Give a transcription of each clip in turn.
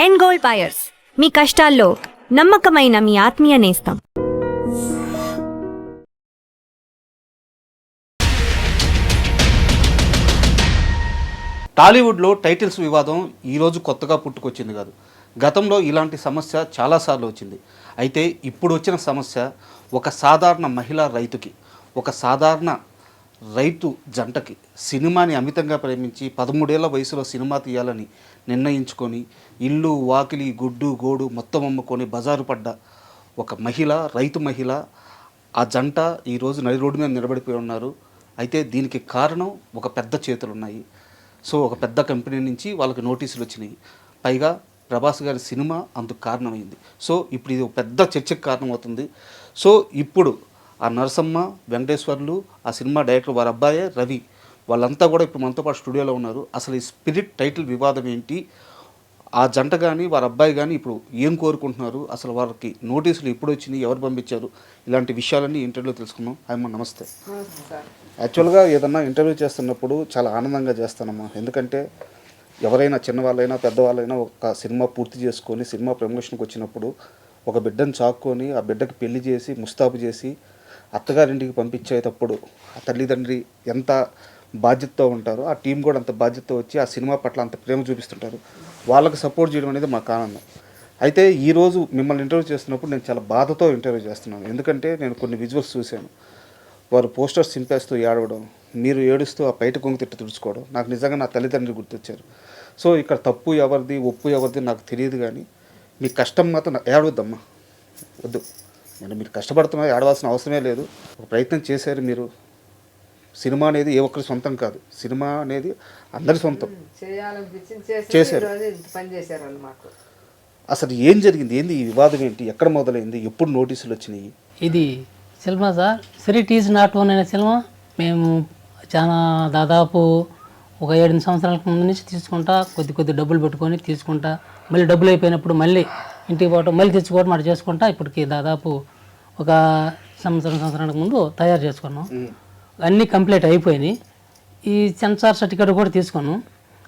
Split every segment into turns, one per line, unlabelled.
End gold buyers, మీ కష్టాల్లో నమ్మకమైన మీ ఆత్మీయ నేస్తం.
టాలీవుడ్లో టైటిల్స్ వివాదం ఈరోజు కొత్తగా పుట్టుకొచ్చింది కాదు. గతంలో ఇలాంటి సమస్య చాలాసార్లు వచ్చింది. అయితే ఇప్పుడు వచ్చిన సమస్య ఒక సాధారణ మహిళా రైతుకి, ఒక సాధారణ రైతు జంటకి సినిమాని అమితంగా ప్రేమించి 13 ఏళ్ల వయసులో సినిమా తీయాలని నిర్ణయించుకొని ఇల్లు వాకిలి గుడ్డు గోడు మొత్తం అమ్ముకొని బజారు పడ్డ ఒక మహిళ, రైతు మహిళ, ఆ జంట ఈరోజు నడి రోడ్డు మీద నిలబడిపోయి ఉన్నారు. అయితే దీనికి కారణం ఒక పెద్ద చేతులు ఉన్నాయి. సో ఒక పెద్ద కంపెనీ నుంచి వాళ్ళకి నోటీసులు వచ్చినాయి. పైగా ప్రభాస్ గారి సినిమా అందుకు కారణమైంది. సో ఇప్పుడు ఇది ఒక పెద్ద చర్చకు కారణమవుతుంది. సో ఇప్పుడు ఆ నరసమ్మ, వెంకటేశ్వర్లు, ఆ సినిమా డైరెక్టర్ వారి అబ్బాయే రవి, వాళ్ళంతా కూడా ఇప్పుడు మనతో పాటు స్టూడియోలో ఉన్నారు. అసలు ఈ స్పిరిట్ టైటిల్ వివాదం ఏంటి, ఆ జంట కానీ వారి అబ్బాయి కానీ ఇప్పుడు ఏం కోరుకుంటున్నారు, అసలు వారికి నోటీసులు ఎప్పుడు వచ్చినాయి, ఎవరు పంపించారు, ఇలాంటి విషయాలన్నీ ఇంటర్వ్యూలో తెలుసుకున్నాం. అమ్మా నమస్తే. యాక్చువల్గా ఏదన్నా ఇంటర్వ్యూ చేస్తున్నప్పుడు చాలా ఆనందంగా చేస్తానమ్మా. ఎందుకంటే ఎవరైనా చిన్నవాళ్ళైనా పెద్దవాళ్ళైనా ఒక సినిమా పూర్తి చేసుకొని సినిమా ప్రమోషన్కి వచ్చినప్పుడు ఒక బిడ్డను చాక్కొని ఆ బిడ్డకి పెళ్లి చేసి ముస్తాబు చేసి అత్తగారింటికి పంపించేటప్పుడు ఆ తల్లిదండ్రి ఎంత బాధ్యతతో ఉంటారో ఆ టీం కూడా అంత బాధ్యతతో వచ్చి ఆ సినిమా పట్ల అంత ప్రేమ చూపిస్తుంటారు. వాళ్ళకి సపోర్ట్ చేయడం అనేది మాకు ఆనందం. అయితే ఈరోజు మిమ్మల్ని ఇంటర్వ్యూ చేస్తున్నప్పుడు నేను చాలా బాధతో ఇంటర్వ్యూ చేస్తున్నాను. ఎందుకంటే నేను కొన్ని విజువల్స్ చూశాను. వారు పోస్టర్స్ చింపేస్తూ ఏడవడం, మీరు ఏడుస్తూ ఆ బయట కొంగు తిట్టు తుడుచుకోవడం, నాకు నిజంగా నా తల్లిదండ్రులు గుర్తొచ్చారు. సో ఇక్కడ తప్పు ఎవరిది ఒప్పు ఎవరిది నాకు తెలియదు, కానీ మీ కష్టం మాత్రం ఏడవద్దమ్మా, వద్దు. నేను మీరు కష్టపడుతున్నా ఏడవాల్సిన అవసరమే లేదు. ఒక ప్రయత్నం చేశారు మీరు. సినిమా అనేది ఏ ఒక్కరి సొంతం కాదు, సినిమా అనేది అందరి సొంతం. చేశారు. అసలు ఏం జరిగింది, ఏంది ఈ వివాదం, ఏంటి, ఎక్కడ మొదలైంది, ఎప్పుడు నోటీసులు వచ్చినాయి?
ఇది సినిమా సార్, సిరిట్ ఈజ్ నాట్ ఓన్ అనే సినిమా మేము చాలా దాదాపు ఒక 7 సంవత్సరాల ముందు నుంచి తీసుకుంటా, కొద్ది డబ్బులు పెట్టుకొని తీసుకుంటా, మళ్ళీ డబ్బులు అయిపోయినప్పుడు మళ్ళీ ఇంటికి పోవటం, మళ్ళీ తెచ్చుకోవడం అటు చేసుకుంటా ఇప్పటికి దాదాపు ఒక సంవత్సరానికి ముందు తయారు చేసుకున్నాం. అన్నీ కంప్లీట్ అయిపోయినాయి. ఈ సెన్సార్ సర్టిఫికేట్ కూడా తీసుకున్నాం,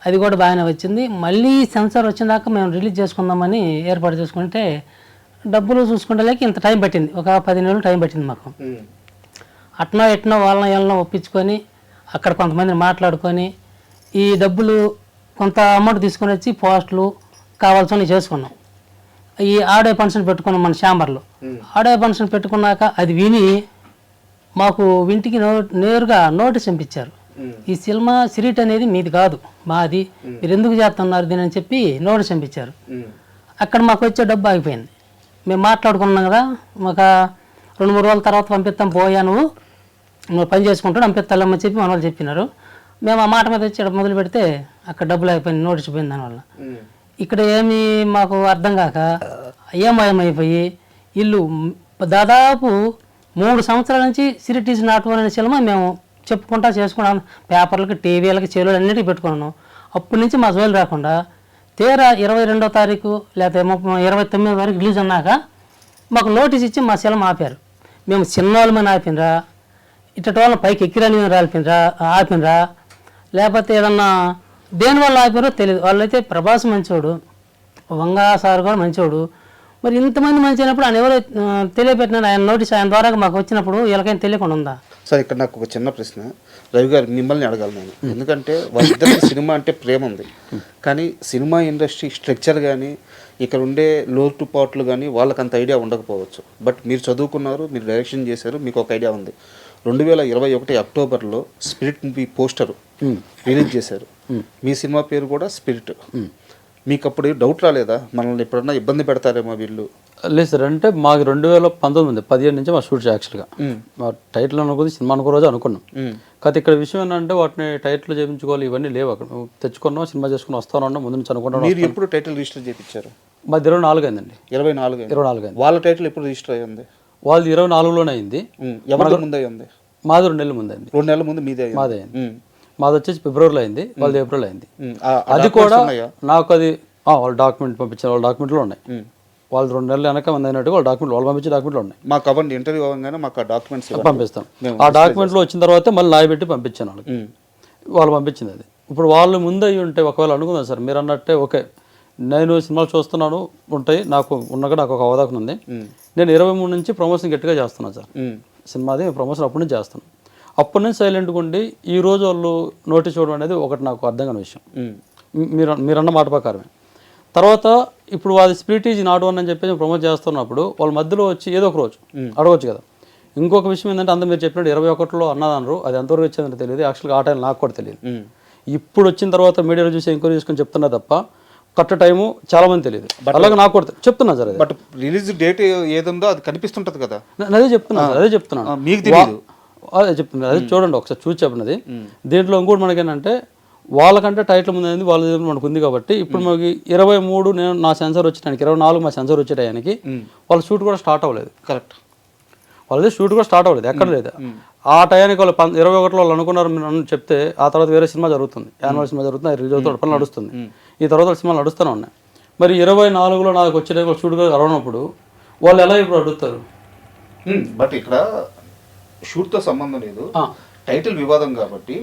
అది కూడా బాగానే వచ్చింది. మళ్ళీ సెన్సార్ వచ్చిందాక మేము రిలీజ్ చేసుకుందామని ఏర్పాటు చేసుకుంటే డబ్బులు చూసుకుంటే ఇంత టైం పట్టింది, ఒక 10 నెలలు టైం పట్టింది మాకు. అట్నో ఎట్నో వాళ్ళని ఒప్పించుకొని అక్కడ కొంతమందిని మాట్లాడుకొని ఈ డబ్బులు కొంత అమౌంట్ తీసుకొని వచ్చి పోస్టులు కావాల్సినవి చేసుకున్నాం. ఈ ఆడియో ఫంక్షన్ పెట్టుకున్నాం మన ఛాంబర్లో. ఆడియో ఫంక్షన్ పెట్టుకున్నాక అది విని మాకు ఇంటికి నేరుగా నోటీస్ పంపించారు. ఈ సినిమా సిరిట్ అనేది మీది కాదు, మాది, మీరు ఎందుకు చేస్తున్నారు దీని అని చెప్పి నోటీస్ పంపించారు. అక్కడ మాకు వచ్చే డబ్బు ఆగిపోయింది. మేము మాట్లాడుకున్నాం కదా, ఒక 2-3 రోజుల తర్వాత పంపిస్తాం, పోయా నువ్వు పని చేసుకుంటాడు పంపిస్తామని చెప్పి మన వాళ్ళు చెప్పినారు. మేము ఆ మాట మీద వచ్చి మొదలు పెడితే అక్కడ డబ్బులు అయిపోయింది, నోటీస్ పోయింది. దానివల్ల ఇక్కడ ఏమీ మాకు అర్థం కాక అయ్యమయమైపోయి ఇల్లు దాదాపు 3 సంవత్సరాల నుంచి సిరిట్ ఈజ్ నాట్ ఓన్ అనే సినిమా మేము చెప్పుకుంటా చేసుకున్నాం. పేపర్లకి, టీవీలకి, చెరువులు అన్నిటికీ పెట్టుకున్నాను. అప్పటి నుంచి మా జోలు రాకుండా తీరా 22వ తారీఖు లేకపోతే 29వ తారీఖు రిలీజ్ అన్నాక మాకు నోటీస్ ఇచ్చి మా సినిమా ఆపారు. మేము చిన్నవాళ్ళమని ఆపినరా, ఇట్టటి వాళ్ళని పైకి ఎక్కిరని ఆపినరా, లేకపోతే ఏదన్నా దేనివల్ల ఆపారో తెలియదు. వాళ్ళైతే ప్రభాస్ మంచోడు, వంగా సార్ కూడా మంచోడు. మరి ఇంతమంది మంచి అయినప్పుడు ఆయన ఎవరో తెలియపెట్టినాడు, ఆయన నోటీస్ ఆయన ద్వారా మాకు వచ్చినప్పుడు వీళ్ళకైనా తెలియకుండా ఉందా?
సార్ ఇక్కడ నాకు ఒక చిన్న ప్రశ్న, రవి గారు మిమ్మల్ని అడగాలి నేను. ఎందుకంటే వాళ్ళిద్దరికి సినిమా అంటే ప్రేమ ఉంది, కానీ సినిమా ఇండస్ట్రీ స్ట్రక్చర్ కానీ ఇక్కడ ఉండే లోటుపాట్లు కానీ వాళ్ళకి అంత ఐడియా ఉండకపోవచ్చు. బట్ మీరు చదువుకున్నారు, మీరు డైరెక్షన్ చేశారు, మీకు ఒక ఐడియా ఉంది. 2021 అక్టోబర్లో స్పిరిట్ మూవీ పోస్టర్ రిలీజ్ చేశారు. మీ సినిమా పేరు కూడా స్పిరిట్. మీకు అప్పుడు డౌట్ రాలేదా, మనల్ని ఎప్పుడన్నా ఇబ్బంది పెడతారేమో వీళ్ళు?
లేదు సార్, అంటే మాకు 2019 17 నుంచి మా షూట్ యాక్చువల్గా మా టైటిల్ అనుకుంది సినిమా అనుకో రోజు అనుకున్నాం. కాకపోతే ఇక్కడ విషయం ఏంటంటే వాటిని టైటిల్ చేయించుకోవాలి, ఇవన్నీ లేవు. అక్కడ తెచ్చుకున్నాం, సినిమా చేసుకుని వస్తానన్నా ముందు నుంచి అనుకుంటాం.
మీరు ఎప్పుడు టైటిల్ రిజిస్టర్ చేయించారు?
మాది 24 అయిందండి.
24 అయింది. వాళ్ళ టైటిల్ ఎప్పుడు రిజిస్టర్ అయ్యింది?
వాళ్ళది 24లోనే అయింది.
ఎవరి ముందు అయింది?
మాది 2 నెలల ముందు అయింది.
2 నెలల ముందు మీదే?
మాదే అయింది. మాది వచ్చేసి ఫిబ్రవరిలో అయింది, వాళ్ళది ఏప్రిల్ అయింది. అది కూడా నాకు అది వాళ్ళ డాక్యుమెంట్ పంపించారు, వాళ్ళ డాక్యుమెంట్లో ఉన్నాయి. వాళ్ళు 2 నెలలు వెనక మంది అయినట్టు వాళ్ళ డాక్యుమెంట్, వాళ్ళు పంపించే డాక్యుమెంట్లు ఉన్నాయి.
మాకు అవ్వండి, ఇంటర్వ్యూ అవ్వగానే మాకు ఆ డాక్యుమెంట్స్
పంపిస్తాం. ఆ డాక్యుమెంట్లో వచ్చిన తర్వాత మళ్ళీ నాయ పెట్టి పంపించాను వాళ్ళకి. వాళ్ళు పంపించింది అది. ఇప్పుడు వాళ్ళు ముందు అయ్యి ఉంటే ఒకవేళ అనుకుందాం సార్ మీరు అన్నట్టే, ఓకే నేను సినిమాలు చూస్తున్నాను ఉంటాయి, నాకు నాకు ఒక అవగాహన ఉంది. నేను 23 నుంచి ప్రమోషన్ గట్టిగా చేస్తున్నాను సార్. సినిమాది ప్రమోషన్ అప్పటి నుంచి చేస్తాను. అప్పటి నుంచి సైలెంట్గా ఉండి ఈ రోజు వాళ్ళు నోటీస్ ఇవ్వడం అనేది ఒకటి నాకు అర్థం కాని విషయం. మీరన్న మాట ప్రకారమే. తర్వాత ఇప్పుడు అది స్పిరిట్ ఈజ్ నాట్ వన్ అని చెప్పి ప్రమోట్ చేస్తున్నప్పుడు వాళ్ళ మధ్యలో వచ్చి ఏదో ఒక రోజు అడగవచ్చు కదా. ఇంకొక విషయం ఏంటంటే అందరూ మీరు చెప్పినట్టు 21లో అన్నదన్నారు, అది ఎంతవరకు వచ్చిందని తెలియదు. యాక్చువల్గా ఆ టైం నాకు కూడా తెలియదు. ఇప్పుడు వచ్చిన తర్వాత మీడియాలో చూసి ఎంక్వైరీ చేసుకొని చెప్తున్నా తప్ప కరెక్ట్ టైము చాలా మంది తెలియదు. అలాగే నాకు కూడా చెప్తున్నా సార్.
బట్ రిలీజ్ డేట్ ఏదుందో అది కనిపిస్తుంటది కదా.
అదే చెప్తున్నాను
మీకు తెలియదు.
అదే చెప్తున్నా, అదే చూడండి ఒకసారి చూసి చెప్పినది. దీంట్లో ఇంకోటి మనకేంటంటే వాళ్ళకంటే టైటిల్ ముందు అనేది వాళ్ళ దగ్గర మనకు ఉంది కాబట్టి ఇప్పుడు మనకి 23 నేను నా సెన్సర్ వచ్చేటానికి 24 మా సెన్సర్ వచ్చేటానికి వాళ్ళ షూట్ కూడా స్టార్ట్ అవ్వలేదు.
కరెక్ట్,
వాళ్ళది షూట్ కూడా స్టార్ట్ అవ్వలేదు, ఎక్కడ లేదు. ఆ టయానికి వాళ్ళు 21లో వాళ్ళు అనుకున్నారు మీరు చెప్తే ఆ తర్వాత వేరే సినిమా జరుగుతుంది, యాన్యువల్ సినిమా జరుగుతుంది, రిలీజ్ అవుతుంది, పనులు నడుస్తుంది. ఈ తర్వాత సినిమాలు నడుస్తూనే ఉన్నాయి. మరి 24లో నాకు వచ్చే షూట్ కూడా అరవనప్పుడు వాళ్ళు ఎలా ఇప్పుడు అడుగుతారు?
బట్ ఇక్కడ షూట్తో సంబంధం లేదు, టైటిల్ వివాదం కాబట్టి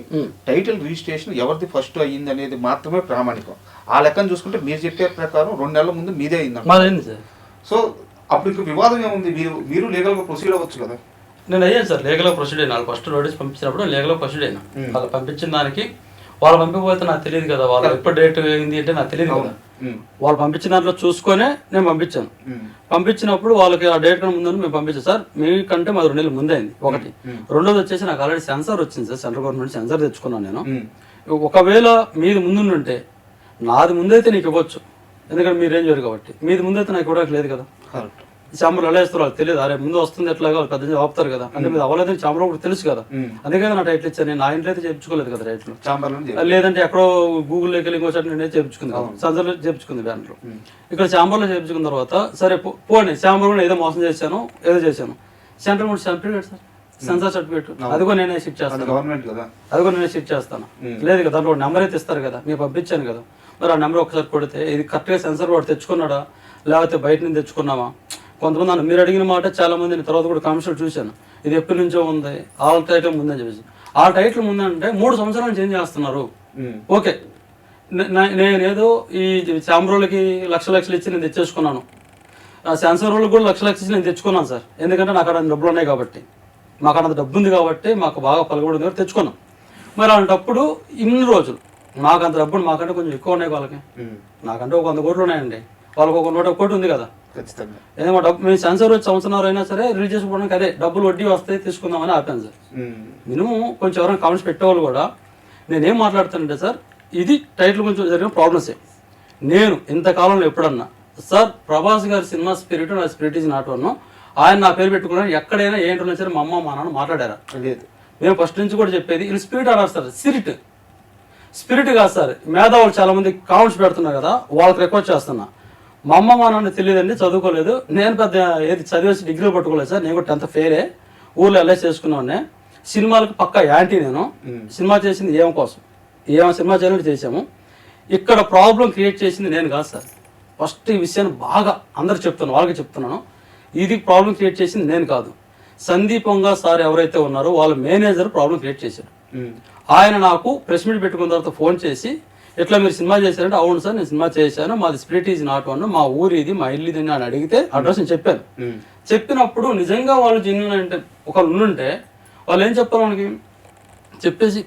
టైటిల్ రిజిస్ట్రేషన్ ఎవరిది ఫస్ట్ అయ్యింది అనేది మాత్రమే ప్రామాణికం. ఆ లెక్కను చూసుకుంటే మీరు చెప్పే ప్రకారం 2 నెలల ముందు మీదే అయింది. సో అప్పుడు ఇంకా వివాదం ఏముంది? మీరు లీగల్గా ప్రొసీడ్ అవ్వచ్చు కదా.
నేను అయ్యాను సార్, లీగల్గా ప్రొసీడ్ అయినా. వాళ్ళు ఫస్ట్ నోటీస్ పంపించినప్పుడు లీగల్గా ప్రొసీడ్ అయినా. వాళ్ళు పంపించిన దానికి వాళ్ళు పంపించకపోతే నాకు తెలియదు కదా, వాళ్ళు ఎప్పుడు డేట్ అయింది అంటే నాకు తెలియదు కదా. వాళ్ళు పంపించిన దాంట్లో చూసుకొనే నేను పంపించాను. పంపించినప్పుడు వాళ్ళకి ఆ డేట్ కన్నా ముందని మేము పంపించాం సార్. మీకంటే మాది 2 నెలల ముందే అయింది ఒకటి. రెండోది వచ్చేసి నాకు ఆల్రెడీ సెన్సార్ వచ్చింది సార్, సెంట్రల్ గవర్నమెంట్ సెన్సార్ తెచ్చుకున్నాను నేను. ఒకవేళ మీది ముందుంటే నాది ముందైతే నీకు ఇవ్వచ్చు, ఎందుకంటే మీరేం చేయరు కాబట్టి. మీది ముందైతే నాకు ఇవ్వడానికి లేదు కదా. చాంబర్లు ఎలా వేస్తారు వాళ్ళకి తెలియదు. అరే ముందు వస్తుంది ఎట్లాగా వాళ్ళు పెద్ద ఆపుతారు కదా, అంటే మీరు అవ్వలేదని చాంబర్ కూడా తెలుసు కదా. అందుకే నా టైటిల్ ఇచ్చాను. నేను నా ఇంట్లో అయితే చేయించుకోలేదు కదా టైటిల్, లేదంటే ఎక్కడో గూగుల్లోకి వెళ్ళి ఇంకోసారి నేను చేయించుకుంది, సెన్సర్లో చేయించుకుంది బ్యానర్లో. ఇక్కడ చాంబర్లో చేయించుకున్న తర్వాత సరే పోనీ చాంబర్ ఏదో మోసం చేశాను, ఏదో చేశాను. Central government certificate sir, censor certificate, అదిగో నేనే షిఫ్ట్ చేస్తాను, గవర్నమెంట్ కదా, అదిగో నేనే షిఫ్ట్ చేస్తాను. లేదు కదా, దాంట్లో నెంబర్ అయితే ఇస్తారు కదా, మీరు పంపించాను కదా. మరి ఆ నెంబర్ ఒకసారి కొడితే ఇది కరెక్ట్గా సెన్సార్ వాడు తెచ్చుకున్నాడా లేకపోతే బయట నుంచి తెచ్చుకున్నామా? కొంతమంది అన్న మీరు అడిగిన మాట చాలా మంది తర్వాత కూడా కామెంట్స్ చూశాను, ఇది ఎప్పటి నుంచో ఉంది, ఆ టైటిల్ ముందని చెప్పేసి. ఆ టైటిల్ ముందంటే 3 సంవత్సరాలు చేంజ్ చేస్తున్నారు. ఓకే, నేనేదో ఈ చాంబరోళ్ళకి లక్షలు ఇచ్చి నేను తెచ్చేసుకున్నాను, ఆ సెన్సార్ వాళ్ళకి కూడా లక్షలు ఇచ్చి నేను తెచ్చుకున్నాను సార్. ఎందుకంటే నాకు అక్కడ డబ్బులు ఉన్నాయి కాబట్టి, మాకు అంత డబ్బు ఉంది కాబట్టి, మాకు బాగా పలుకుబడి కాబట్టి తెచ్చుకున్నాం. మరి అలాంటప్పుడు ఇన్ని రోజులు మాకు అంత డబ్బులు మాకంటే కొంచెం ఎక్కువ ఉన్నాయి వాళ్ళకి. నాకంటే ఒక 100 కోట్లు ఉన్నాయండి, వాళ్ళకి ఒక 101 కోటి ఉంది కదా. ఏదైనా డబ్బు మేము సెన్సర్ వచ్చి సంవత్సరం అయినా సరే రిలీజ్ చేసుకోవడానికి అదే డబ్బులు వడ్డీ వస్తాయి తీసుకుందామని ఆపాను సార్. మినిమం కొంచెం ఎవరైనా కామెంట్స్ పెట్టేవాళ్ళు కూడా నేనేం మాట్లాడుతానంటే సార్, ఇది టైటిల్ కొంచెం జరిగిన ప్రాబ్లమ్సే. నేను ఇంతకాలంలో ఎప్పుడన్నా సార్ ప్రభాస్ గారి సినిమా స్పిరిట్ నా స్పిరిట్ ఈజ్ నాట్ వన్, ఆయన నా పేరు పెట్టుకున్నాను, ఎక్కడైనా ఏంటో సరే మా అమ్మ మా నాన్న మాట్లాడారా? మేము ఫస్ట్ నుంచి కూడా చెప్పేది ఇది స్పిరిట్ అన్నారు సార్, స్పిరిట్ కాదు సార్. మేధావులు చాలా మంది కామెంట్స్ పెడుతున్నారు కదా, వాళ్ళకి రిక్వెస్ట్ చేస్తున్నా. మా అమ్మ మా నాన్న తెలియదండి, చదువుకోలేదు, నేను పెద్ద ఏది చదివేసి డిగ్రీలు పట్టుకోలేదు సార్, నేను కూడా 10th ఫెయిలే, ఊళ్ళో ఎలా చేసుకున్నానే. సినిమాలకు పక్కా యాంటీ నేను. సినిమా చేసింది ఏం కోసం, సినిమా చేయాలని చేసాము. ఇక్కడ ప్రాబ్లం క్రియేట్ చేసింది నేను కాదు సార్. ఫస్ట్ ఈ విషయాన్ని బాగా అందరు చెప్తున్నాను, వాళ్ళకి చెప్తున్నాను, ఇది ప్రాబ్లం క్రియేట్ చేసింది నేను కాదు. సందీప్ వంగా సార్ ఎవరైతే ఉన్నారో వాళ్ళ మేనేజర్ ప్రాబ్లం క్రియేట్ చేశారు. ఆయన నాకు ప్రెస్ మీట్ పెట్టుకున్న తర్వాత ఫోన్ చేసి ఎట్లా మీరు సినిమా చేశారంటే, అవును సార్ నేను సినిమా చేశాను, మాది స్పిరిట్ ఈజ్ నాట్ వన్, మా ఊరు ఇది, మా ఇల్లు ఇది అని అడిగితే అడ్రస్ నేను చెప్పాను. చెప్పినప్పుడు నిజంగా వాళ్ళు జెన్యూన్ అంటే ఒకళ్ళు ఉండుంటే వాళ్ళు ఏం చెప్పారు మనకి చెప్పేసి,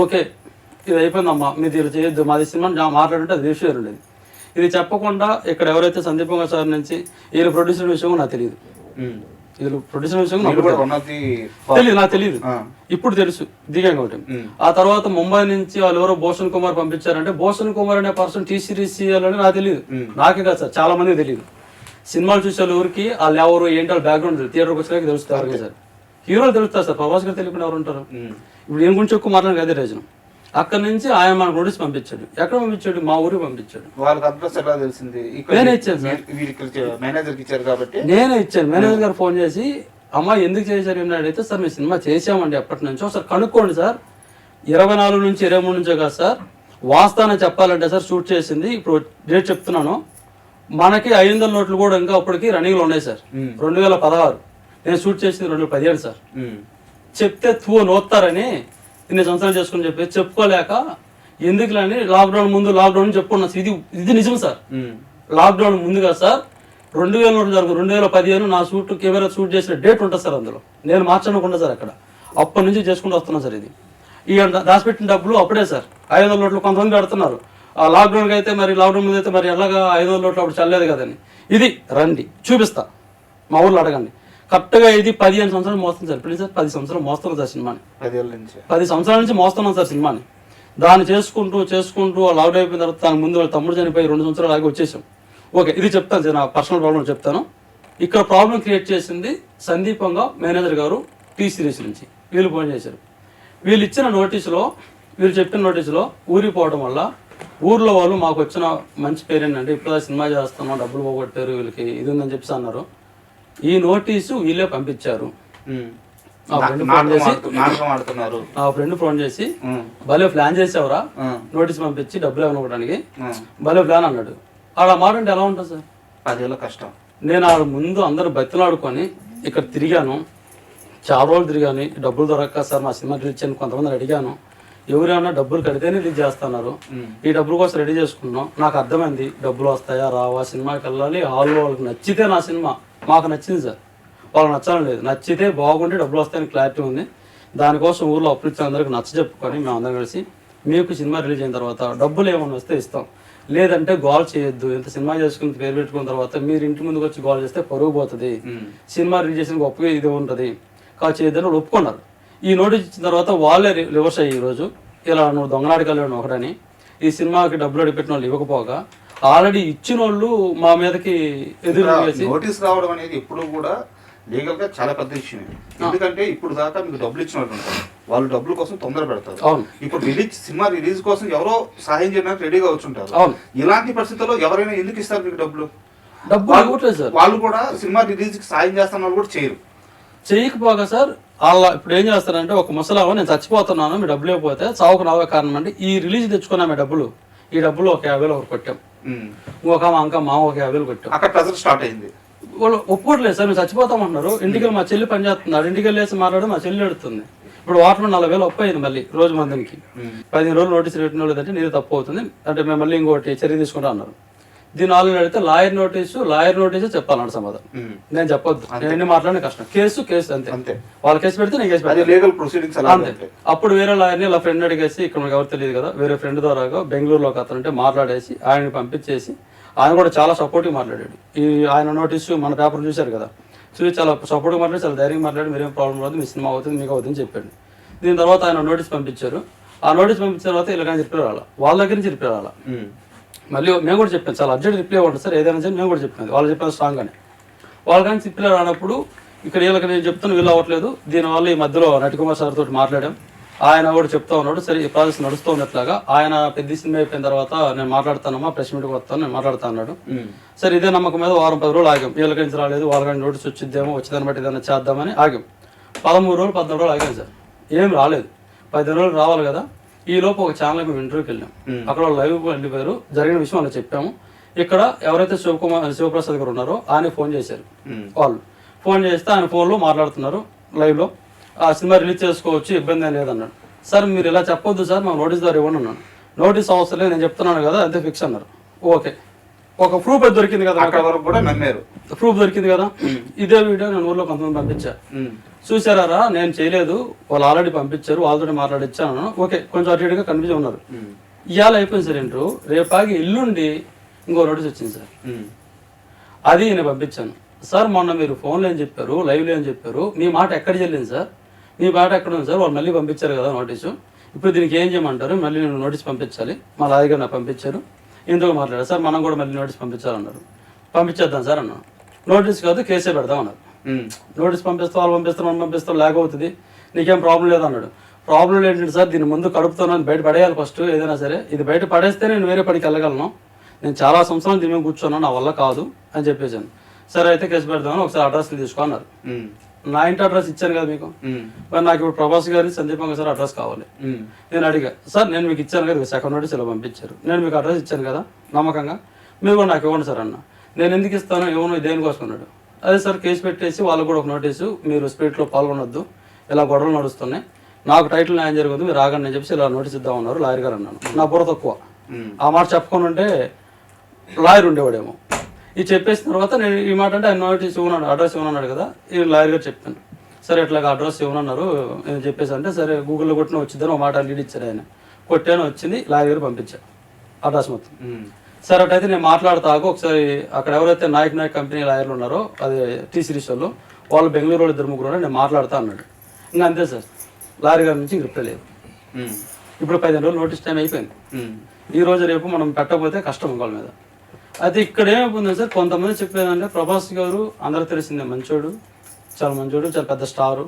ఓకే ఇది అయిపోయిందమ్మా మీరు ఇది చేయొద్దు, మాది సినిమా మాట్లాడుంటే అది విషయం ఉండేది. ఇది చెప్పకుండా ఇక్కడ ఎవరైతే సందీప్ వంగా సార్ నుంచి వీళ్ళ ప్రొడ్యూసర్ విషయం నాకు తెలియదు, వీళ్ళు ప్రొడ్యూసర్ విషయం తెలియదు, నాకు తెలియదు. ఇప్పుడు తెలుసు దిగాం ఒకటి. ఆ తర్వాత ముంబై నుంచి వాళ్ళు ఎవరో భూషణ్ కుమార్ పంపించారంటే, భూషణ్ కుమార్ అనే పర్సన్ టీ సిరీస్ చేయాలని నాకు తెలియదు, నాకే కాదు సార్ చాలా మందికి తెలియదు. సినిమాలు చూసే ఊరికి వాళ్ళు ఎవరు ఏంటి వాళ్ళ బ్యాక్గ్రౌండ్ థియేటర్కి వచ్చాక తెలుస్తారు సార్. హీరోలు తెలుస్తారు సార్, ప్రభాస్ గారు తెలియకుండా ఎవరు ఉంటారు? ఇప్పుడు ఏం గురించి ఎక్కువ మాట్లాడక అదే రీజన్. అక్కడ నుంచి ఆయన మనకు నోటీస్ పంపించాడు. ఎక్కడ పంపించాడు? మా ఊరికి పంపించాడు.
వాళ్ళకి అడ్రస్ ఎలా తెలిసింది?
నేనే ఇచ్చాను సార్,
మేనేజర్కి ఇచ్చారు కాబట్టి నేనే
ఇచ్చాను. మేనేజర్ గారు ఫోన్ చేసి అమ్మా ఎందుకు చేశారు ఏమన్నా అడిగితే, సార్ మేము సినిమా చేసామండి ఎప్పటి నుంచో, సార్ కనుక్కోండి సార్, 24 నుంచి 23 నుంచో కాదు సార్, వాస్తవాన్ని చెప్పాలంటే సార్ షూట్ చేసింది ఇప్పుడు డేట్ చెప్తున్నాను, మనకి 500 నోట్లు కూడా ఇంకా అప్పటికి రన్నింగ్లో ఉన్నాయి సార్. 2016 నేను షూట్ చేసింది 2017 సార్. చెప్తే నోస్తారని ఇన్ని సంవత్సరాలు చేసుకుని చెప్పి చెప్పుకోలేక ఎందుకులని లాక్డౌన్ ముందు లాక్డౌన్ చెప్పుకున్నా ఇది ఇది నిజం సార్. లాక్డౌన్ ముందుగా సార్ 2015 నా కెమెరా షూట్ చేసిన డేట్ ఉంటుంది సార్. అందులో నేను మార్చనుకుంటా సార్. అక్కడ అప్పటి నుంచి చేసుకుంటూ వస్తున్నాను సార్. ఇది ఈ దాచిపెట్టిన డబ్బులు అప్పుడే సార్ 500 నోట్లు కొంతమంది కడుతున్నారు. ఆ లాక్డౌన్కి అయితే మరి లాక్డౌన్ మీద అయితే మరి ఎలాగా 500 నోట్లు అప్పుడు చల్లలేదు కదండి. ఇది రండి చూపిస్తా, మా ఊర్లో అడగండి. కరెక్ట్గా ఇది 15 సంవత్సరాలు మోస్తుంది సార్. ఇప్పుడు సార్ 10 సంవత్సరాలు మోస్తున్నాం సార్ సినిమాని. 10 సంవత్సరాల నుంచి మోస్తున్నాం సార్ సినిమాని. దాన్ని చేసుకుంటూ లాక్డౌన్ అయిపోయిన తర్వాత దాని ముందు వాళ్ళ తమ్ముడు చనిపోయి 2 సంవత్సరాలు ఆగి వచ్చేసాం. ఓకే, ఇది చెప్తాను సార్, నా పర్సనల్ ప్రాబ్లం చెప్తాను. ఇక్కడ ప్రాబ్లం క్రియేట్ చేసింది సందీపంగా మేనేజర్ గారు టీ సిరీస్ నుంచి. వీళ్ళు ఫోన్ చేశారు. వీళ్ళు ఇచ్చిన నోటీసులో, వీళ్ళు చెప్పిన నోటీసులో ఊరిపోవడం వల్ల ఊర్లో వాళ్ళు మాకు వచ్చిన మంచి పేరు ఏంటంటే ఇప్పుడు సినిమా చేస్తున్నాం, డబ్బులు పోగొట్టారు, వీళ్ళకి ఇది ఉందని చెప్పేసి అన్నారు. ఈ నోటీసు వీళ్ళే పంపించారు. ఆ ఫ్రెండ్ ఫోన్ చేసి భలే ప్లాన్ చేసావురా, నోటీస్ పంపించి డబ్బులు ఇవ్వడానికి భలే ప్లాన్ అన్నాడు. ఆడ మాట అంటే ఎలా ఉంటుంది సార్?
10 ఏళ్ళ కష్టం.
నేను ఆడ ముందు అందరూ బతిలాడుకొని ఇక్కడ తిరిగాను, చాలా రోజులు తిరిగాను. డబ్బులు దొరక్క సార్ మా సినిమా రిలీజ్ చేయని కొంతమంది అడిగాను. ఎవరైనా డబ్బులు కడితేనే రిలీజ్ చేస్తున్నారు. ఈ డబ్బుల కోసం రెడీ చేసుకున్నాం. నాకు అర్థమైంది డబ్బులు వస్తాయా రావా, సినిమాకి వెళ్ళాలి, హాల్లో వాళ్ళకి నచ్చితే నా సినిమా మాకు నచ్చింది సార్, వాళ్ళకి నచ్చాలని లేదు. నచ్చితే బాగుంటే డబ్బులు వస్తాయని క్లారిటీ ఉంది. దానికోసం ఊర్లో అప్పులు ఇచ్చిన అందరికి నచ్చ చెప్పుకొని మేము అందరం కలిసి మీకు సినిమా రిలీజ్ అయిన తర్వాత డబ్బులు ఏమైనా వస్తే ఇస్తాం, లేదంటే గోల్ చేయొద్దు. ఇంత సినిమా చేసుకుని పేరు పెట్టుకున్న తర్వాత మీరు ఇంటి ముందుకు వచ్చి గోల్ చేస్తే పరుగు పోతుంది, సినిమా రిలీజ్ చేసిన గొప్పగా ఇది ఉంటుంది, కాదు చేయొద్దని ఒప్పుకున్నారు. ఈ నోటీస్ ఇచ్చిన తర్వాత వాళ్ళే రివర్స్ అయ్యి ఈరోజు ఇలా నువ్వు దొంగనాటకాలు ఒకటని ఈ సినిమాకి డబ్బులు అడిపెట్టిన వాళ్ళు ఇవ్వకపోగా ఆల్రెడీ ఇచ్చిన వాళ్ళు మా మీదకి ఎదురు
నోటీస్ రావడం అనేది ఎప్పుడు కూడా లీగల్ గా చాలా పెద్ద విషయం. ఎందుకంటే ఇప్పుడు దాకా మీకు డబ్బులు ఇచ్చిన వాళ్ళు ఉంటారు, వాళ్ళు డబ్బుల కోసం తొందర పెడతారు. ఇప్పుడు సినిమా రిలీజ్ కోసం ఎవరో సహాయం చేయడానికి రెడీగా వచ్చుంటారు. ఇలాంటి పరిస్థితుల్లో ఎవరైనా ఎందుకు ఇస్తారు మీకు డబ్బులు? వాళ్ళు కూడా సినిమా రిలీజ్ కి సాయం చేస్తున్న వాళ్ళు కూడా
చేయకపోగా సార్ అలా ఇప్పుడు ఏం చేస్తారంటే ఒక ముసలామో నేను చచ్చిపోతున్నాను మీ డబ్బులు ఇవ్వకపోతే చావుకు రావే కారణం అంటే ఈ రిలీజ్ తెచ్చుకున్నా మీ డబ్బులు, ఈ డబ్బులు ఒక 50,000 ఒకటి కొట్టాం, ఇంకొక మా ఒక 50,000 కొట్టాం.
అక్కడ ప్రెజర్ స్టార్ట్ అయింది.
వాళ్ళు ఒప్పుకోవట్లేదు సార్, మేము చచ్చిపోతామంటున్నారు. ఇంటికి మా చెల్లి పని చేస్తున్నారు, ఇంటికి వెళ్ళేసి మాట్లాడి మా చెల్లి ఎడుతుంది. ఇప్పుడు వాటర్ 40,000 అప్పు అయింది మళ్ళీ రోజు మందికి. 15 రోజులు నోటీస్ పెట్టిన లేదంటే నీరు తప్పు అవుతుంది అంటే మేము మళ్ళీ ఇంకోటి చర్య తీసుకుంటా అన్నారు. దీని ఆల్రెడీ అడిగితే లాయర్ నోటీసు చెప్పాలన్నాడు సమాధానం. నేను చెప్పొద్దు, నేను మాట్లాడిన కష్టం, కేసు అంతే. వాళ్ళ కేసు పెడితే నేను కేసు పెడతాను అంతే. అప్పుడు వేరే లాయర్ని ఇలా ఫ్రెండ్ అడిగేసి ఇక్కడ మనకు ఎవరు తెలియదు కదా, వేరే ఫ్రెండ్ ద్వారా బెంగళూరులో ఒక అతను మాట్లాడేసి ఆయన పంపించేసి ఆయన కూడా చాలా సపోర్ట్గా మాట్లాడాడు. ఈ ఆయన నోటీసు మన పేపర్ చూశారు కదా, చూసి చాలా సపోర్ట్గా మాట్లాడి చాలా ధైర్యంగా మాట్లాడి మీరేం ప్రాబ్లం రాదు, మీ సినిమా అవుతుంది మీకు అవుతుంది చెప్పాడు. దీని తర్వాత ఆయన నోటీస్ పంపించారు. ఆ నోటీస్ పంపించిన తర్వాత ఇలా రిప్లై రాలా, వాళ్ళ దగ్గర నుంచి రిప్లై రాలా. మళ్ళీ మేము కూడా చెప్పాను చాలా అర్జెంట్ రిప్లై ఇవ్వండి సార్ ఏదైనా సరే మేము కూడా చెప్పాను. వాళ్ళు చెప్పాను స్ట్రాంగ్గానే. వాళ్ళ కానీ రిప్లై రానప్పుడు ఇక్కడ వీళ్ళకి నేను చెప్తాను వీళ్ళు అవ్వట్లేదు. దీనివల్ల ఈ మధ్యలో నటికుమార్ సార్ తోటి మాట్లాడాం. ఆయన కూడా చెప్తా ఉన్నాడు సరే ఈ ప్రాసెస్ నడుస్తూ ఉన్నట్లాగా. ఆయన పెద్ద సినిమా అయిపోయిన తర్వాత నేను మాట్లాడతానమ్మా ప్రెస్ మీట్కి వస్తాను నేను మాట్లాడుతా అన్నాడు. సరే ఇదే నమ్మకం మీద వారం 10 రోజులు ఆగాం. వీళ్ళకి నుంచి రాలేదు, వాళ్ళకి నోటీస్ వచ్చిద్దేమో, వచ్చేదాన్ని బట్టి ఏదైనా చేద్దామని ఆగాం. 13 రోజులు 14 రోజులు ఆగాం సార్, ఏం రాలేదు. 15 రోజులు రావాలి కదా. ఈ లోపు ఒక ఛానల్ మేము ఇంటర్వ్యూకి వెళ్ళాం. అక్కడ వాళ్ళు లైవ్ వెళ్ళిపోయారు. జరిగిన విషయం వాళ్ళు చెప్పాము. ఇక్కడ ఎవరైతే శివప్రసాద్ గారు ఉన్నారో ఆయన ఫోన్ చేశారు. వాళ్ళు ఫోన్ చేస్తే ఆయన ఫోన్లో మాట్లాడుతున్నారు లైవ్లో. ఆ సినిమా రిలీజ్ చేసుకోవచ్చు ఇబ్బంది ఏం లేదన్నాడు. సార్ మీరు ఇలా చెప్పొద్దు సార్ మాకు నోటీస్ ద్వారా ఇవ్వండి అన్నాను. నోటీస్ అవసరం లేదు నేను చెప్తున్నాను కదా అంతే ఫిక్స్ అన్నారు. ఓకే, ఒక ప్రూఫ్ అయితే దొరికింది కదా, ప్రూఫ్ దొరికింది కదా. ఇదే వీడియో నేను ఊర్లో కొంతమంది పంపించా. చూసారా నేను చేయలేదు, వాళ్ళు ఆల్రెడీ పంపించారు, వాళ్ళతో మాట్లాడిచ్చాను. ఓకే, కొంచెం అటు ఇటుగా కన్ఫ్యూజ్ ఉన్నారు. ఇవాళ అయిపోయింది సార్ ఇంటర్వ్యూ. రేపాగి ఎల్లుండి ఇంకో నోటీస్ వచ్చింది సార్. అది నేను పంపించాను. సార్ మొన్న మీరు ఫోన్లో ఏం చెప్పారు, లైవ్లో ఏం చెప్పారు, మీ మాట ఎక్కడ చెల్లింది సార్, మీ మాట ఎక్కడ ఉంది సార్, వాళ్ళు మళ్ళీ పంపించారు కదా నోటీసు, ఇప్పుడు దీనికి ఏం చేయమంటారు, మళ్ళీ నేను నోటీస్ పంపించాలి, మా లాయర్ నాకు పంపించారు, ఎందుకు మాట్లాడారు సార్, మనం కూడా మళ్ళీ నోటీస్ పంపించాలన్నారు. పంపించేద్దాం సార్ అన్నాను. నోటీస్ కాదు కేసే పెడదాం అన్నారు. నోటీస్ పంపిస్తాం వాళ్ళు పంపిస్తాం మనం పంపిస్తాం లాగ్ అవుతుంది, నీకేం ప్రాబ్లం లేదు అన్నాడు. ప్రాబ్లం ఏంటంటే సార్ దీని ముందు కడుపుతున్నాను, బయట పడేయాలి ఫస్ట్ ఏదైనా సరే, ఇది బయట పడేస్తే నేను వేరే పడికి వెళ్ళగలను, నేను చాలా సంవత్సరాలు దీని మీద కూర్చున్నాను, నా వల్ల కాదు అని చెప్పేసాను. సరే అయితే కేసు పెడదామని ఒకసారి అడ్రస్లు తీసుకో అన్నారు. నా ఇంటి అడ్రస్ ఇచ్చాను కదా మీకు, మరి నాకు ఇప్పుడు ప్రభాస్ గారి సందీపంగా సార్ అడ్రస్ కావాలి. నేను అడిగా సార్ నేను మీకు ఇచ్చాను కదా సెకండ్ నోటీస్ ఇలా పంపించారు, నేను మీకు అడ్రస్ ఇచ్చాను కదా నమ్మకంగా, మీరు కూడా నాకు ఇవ్వండి సార్ అన్న. నేను ఎందుకు ఇస్తాను ఇవ్వను దేనికోసం అన్నాడు. అదే సార్ కేసు పెట్టేసి వాళ్ళకు కూడా ఒక నోటీసు, మీరు స్పీడ్లో పాల్గొనొద్దు, ఇలా గొడవలు నడుస్తున్నాయి, నాకు టైటిల్ న్యాయం జరుగుతుంది మీరు రాగండి అని చెప్పేసి ఇలా నోటీస్ ఇద్దాం ఉన్నారు లాయర్ గారు అన్నాను. నా బుర్ర తక్కువ, ఆ మాట చెప్పుకొని ఉంటే లాయర్ ఉండేవాడేమో. ఇది చెప్పేసిన తర్వాత నేను ఈ మాట అంటే ఆయన నోటీస్ ఇవ్వన్నాడు, అడ్రస్ ఇవ్వనన్నాడు కదా, ఈ లాయర్ గారు చెప్పాను. సరే ఇట్లాగా అడ్రస్ ఇవ్వనన్నారు నేను చెప్పేసి అంటే సరే గూగుల్లో కొట్టిన వచ్చిద్దని ఒక మాట లీడ్ ఇచ్చారు ఆయన. కొట్టాను, వచ్చింది, లాయర్ గారు పంపించాను అడ్రస్ మొత్తం. సరే అటైతే నేను మాట్లాడతాకు ఒకసారి అక్కడ ఎవరైతే నాయక్ కంపెనీ లాయర్లు ఉన్నారో అది టీ సిరీస్ వాళ్ళు బెంగళూరు వాళ్ళు 2-3 నేను మాట్లాడతా అన్నాడు. ఇంకా అంతే సార్, లాయర్ గారి నుంచి రిప్లై లేదు. ఇప్పుడు 15 రోజులు నోటీస్ టైం అయిపోయింది. ఈ రోజు రేపు మనం పెట్టకపోతే కష్టం వాళ్ళ మీద. అయితే ఇక్కడ ఏమైపోతుంది సార్, కొంతమంది చెప్పేదంటే ప్రభాస్ గారు అందరూ తెలిసిందే మంచోడు, చాలా మంచోడు, చాలా పెద్ద స్టారు.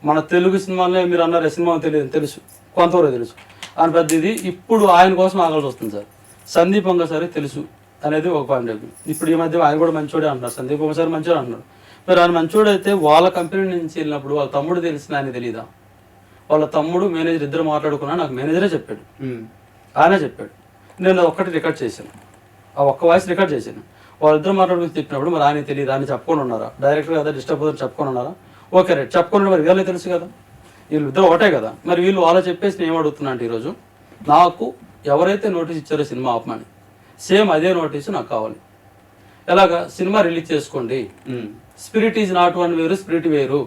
మన తెలుగు సినిమాలనే మీరు అన్నారు సినిమా తెలియదు తెలుసు, కొంతవరకు తెలుసు అని పెద్ద ఇది. ఇప్పుడు ఆయన కోసం ఆగాల్సి వస్తుంది సార్. సందీప్ వంగసారి తెలుసు అనేది ఒక పాయింట్. ఇప్పుడు ఈ మధ్య ఆయన కూడా మంచోడే అంటున్నారు, సందీప్ వంగసారి మంచోడే అంటున్నారు. మరి ఆయన మంచోడు అయితే వాళ్ళ కంపెనీ నుంచి వెళ్ళినప్పుడు వాళ్ళ తమ్ముడు తెలిసిన ఆయన తెలియదా? వాళ్ళ తమ్ముడు మేనేజర్ ఇద్దరు మాట్లాడుకున్నా, నాకు మేనేజరే చెప్పాడు, ఆయనే చెప్పాడు. నేను ఒక్కటి రికార్డ్ చేశాను, ఆ ఒక్క వాయిస్ రికార్డ్ చేశాను. వాళ్ళిద్దరు మాట్లాడుకుని చెప్పినప్పుడు మరి ఆయన తెలియదు, ఆయన చెప్పుకొని ఉన్నారా? డైరెక్టర్ కదా డిస్టర్బ్ అవుతుంది చెప్పుకొని ఉన్నారా? ఓకే రైట్, చెప్పుకొని మరి వీళ్ళే తెలుసు కదా, వీళ్ళిద్దరు ఒకటే కదా. మరి వీళ్ళు వాళ్ళ చెప్పేసి నేను ఏమడుగుతున్నా అంటే ఈరోజు నాకు ఎవరైతే నోటీస్ ఇచ్చారో సినిమా ఆపమని, సేమ్ అదే నోటీసు నాకు కావాలి. ఎలాగా? సినిమా రిలీజ్ చేసుకోండి, స్పిరిట్ ఈజ్ నాట్ వన్ వేరు, స్పిరిట్ వేరు,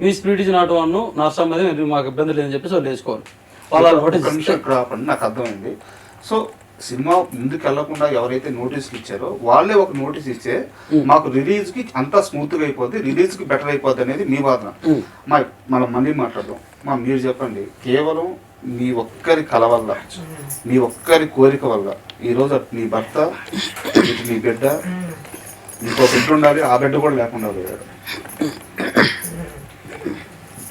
మీ స్పిరిట్ ఈజ్ నాట్ వన్ నర్సమ్మది మాకు ఇబ్బంది లేదని చెప్పేసి వాళ్ళు వేసుకోవాలి. వాళ్ళ నోటీస్
నాకు అర్థమైంది. సో సినిమా ముందుకు వెళ్లకుండా ఎవరైతే నోటీసులు ఇచ్చారో వాళ్ళే ఒక నోటీస్ ఇచ్చే మాకు రిలీజ్ కి అంతా స్మూత్ గా అయిపోద్ది, రిలీజ్ కి బెటర్ అయిపోద్ది అనేది మీ వాదన. మనం మళ్ళీ మాట్లాడదాం. మీరు చెప్పండి, కేవలం మీ ఒక్కరి కల వల్ల, మీ ఒక్కరి కోరిక వల్ల ఈరోజు నీ భర్త, నీ బిడ్డ, ఇంకో బిడ్డ ఉండాలి, ఆ బిడ్డ కూడా లేకుండా పోయాడు.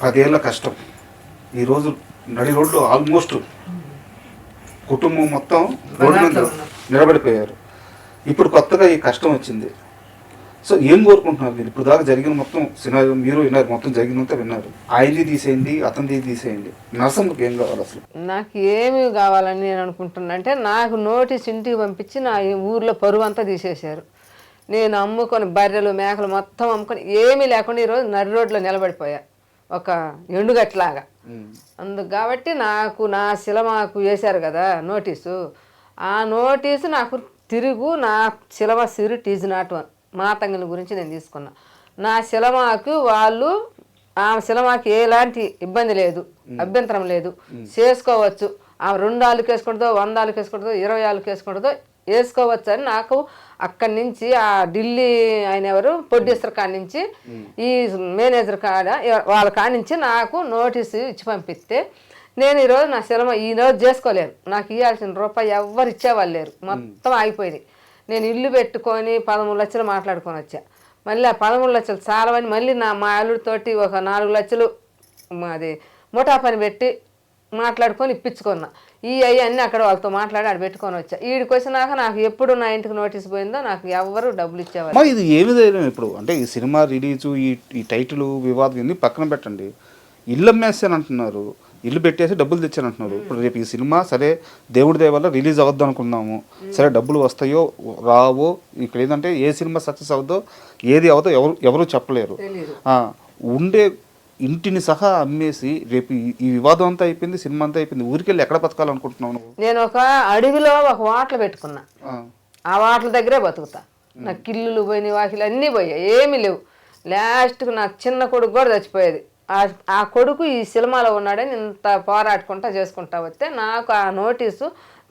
10 ఏళ్ళ కష్టం ఈరోజు నడి రోడ్డు ఆల్మోస్ట్ కుటుంబం మొత్తం రోడ్డు మీద నిలబడిపోయారు. ఇప్పుడు కొత్తగా ఈ కష్టం వచ్చింది. సో ఏం కోరుకుంటున్నారు మీరు? ఇప్పుడు దాకా జరిగిన మొత్తం సినిమా మీరు విన్నారు, మొత్తం జరిగినంత విన్నారు. ఆయనది తీసేయండి, అతనిది తీసేయండి, నరసమ్మకి ఏం కావాలి అసలు?
నాకు ఏమి కావాలని నేను అనుకుంటున్నా అంటే, నాకు నోటీస్ ఇంటికి పంపించి నా ఈ ఊర్లో పరువు అంతా తీసేశారు. నేను అమ్ముకొని బర్రెలు మేకలు మొత్తం అమ్ముకొని ఏమీ లేకుండా ఈరోజు నరి రోడ్లో నిలబడిపోయా, ఒక ఎండుగట్లాగా. అందుకు కాబట్టి నాకు నా సినిమాకు వేశారు కదా నోటీసు, ఆ నోటీసు నాకు తిరుగు నా సినిమా సిరిట్ ఈజ్ నాట్ వన్ మాతంగిల గురించి నేను తీసుకున్నా. నా సినిమాకు వాళ్ళు ఆ సినిమాకి ఎలాంటి ఇబ్బంది లేదు, అభ్యంతరం లేదు, చేసుకోవచ్చు. ఆమె 2 ఆళ్ళకి వేసుకుంటుందో, 100 ఆళ్ళకి వేసుకుంటుందో, 20 ఆళ్ళకి వేసుకుంటుందో వేసుకోవచ్చు అని నాకు అక్కడి నుంచి ఆ ఢిల్లీ ఆయన ఎవరు ప్రొడ్యూసర్ కాడి నుంచి ఈ మేనేజర్ కాడ వాళ్ళ కాడి నుంచి నాకు నోటీసు ఇచ్చి పంపిస్తే నేను ఈరోజు నా సినిమా ఈరోజు చేసుకోలేను. నాకు ఇవ్వాల్సిన రూపాయి ఎవ్వరు ఇచ్చేవాళ్ళు లేరు, మొత్తం ఆగిపోయినాయి. నేను ఇల్లు పెట్టుకొని 13 లక్షలు మాట్లాడుకొని వచ్చా. మళ్ళీ ఆ 13 లక్షలు చాలవని మళ్ళీ మా అల్లుడితోటి ఒక 4 లక్షలు అది ముఠా పని పెట్టి మాట్లాడుకొని ఇప్పించుకున్నా. ఈ అన్నీ అక్కడ వాళ్ళతో మాట్లాడి ఆడ పెట్టుకొని వచ్చా. ఈడికి వచ్చినాక నాకు ఎప్పుడు నా ఇంటికి నోటీస్ పోయిందో నాకు ఎవ్వరు డబ్బులు ఇచ్చేవారు.
ఇది ఏమి ధైర్యం ఇప్పుడు? అంటే ఈ సినిమా రిలీజు, ఈ టైటిల్ వివాదం ఇన్ని పక్కన పెట్టండి, ఇల్లు అమ్మేస్తాను అంటున్నారు, ఇల్లు పెట్టేసి డబ్బులు తెచ్చాను అంటున్నారు. ఇప్పుడు రేపు ఈ సినిమా సరే దేవుడి దయ వల్ల రిలీజ్ అవ్వద్దు అనుకున్నాము, సరే డబ్బులు వస్తాయో రావో, ఇక్కడ ఏంటంటే ఏ సినిమా సక్సెస్ అవుద్దో ఏది అవుదో ఎవరు చెప్పలేరు. ఉండే ఇంటిని సహా అమ్మేసి రేపు ఈ వివాదం అంతా అయిపోయింది, సినిమా అంతా అయిపోయింది, ఊరికెళ్ళి ఎక్కడ బతకాలనుకుంటున్నావు నువ్వు?
నేను ఒక అడవిలో ఒక వాటలు పెట్టుకున్నా, ఆ వాటల దగ్గరే బతుకుతా. నాకు కిల్లులు పోయినాయి, వాకిలు అన్నీ పోయాయి, ఏమీ లేవు. లాస్ట్కు నాకు చిన్న కొడుకు కూడా చచ్చిపోయేది. ఆ కొడుకు ఈ సినిమాలో ఉన్నాడని ఇంత పోరాడుకుంటా చేసుకుంటా వస్తే నాకు ఆ నోటీసు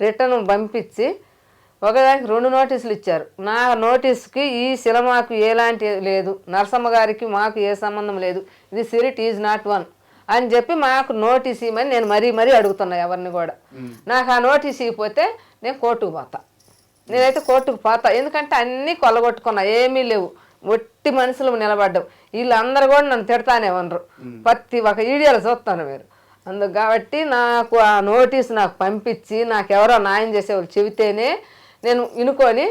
రిటర్న్ పంపించి ఒకదానికి 2 నోటీసులు ఇచ్చారు. నా నోటీస్కి ఈ సినిమాకు ఎలాంటి లేదు, నరసమ్మ గారికి మాకు ఏ సంబంధం లేదు, ఇది సిరిట్ ఈజ్ నాట్ వన్ అని చెప్పి మాకు నోటీస్ ఇవ్వమని నేను మరీ అడుగుతున్నా ఎవరిని కూడా. నాకు ఆ నోటీస్ ఇవ్వకపోతే నేను కోర్టుకు పోతా. నేనైతే కోర్టుకు పోతా, ఎందుకంటే అన్నీ కొల్లగొట్టుకున్నా, ఏమీ లేవు, ఒట్టి మనుషులు నిలబడ్డాం. వీళ్ళందరూ కూడా నన్ను తిడతానే ఉండరు, ప్రతి ఒక వీడియోలు చూస్తాను మీరు. అందుకు కాబట్టి నాకు ఆ నోటీస్ నాకు పంపించి నాకెవరో న్యాయం చేసేవాళ్ళు చెబితేనే నేను వినుకొని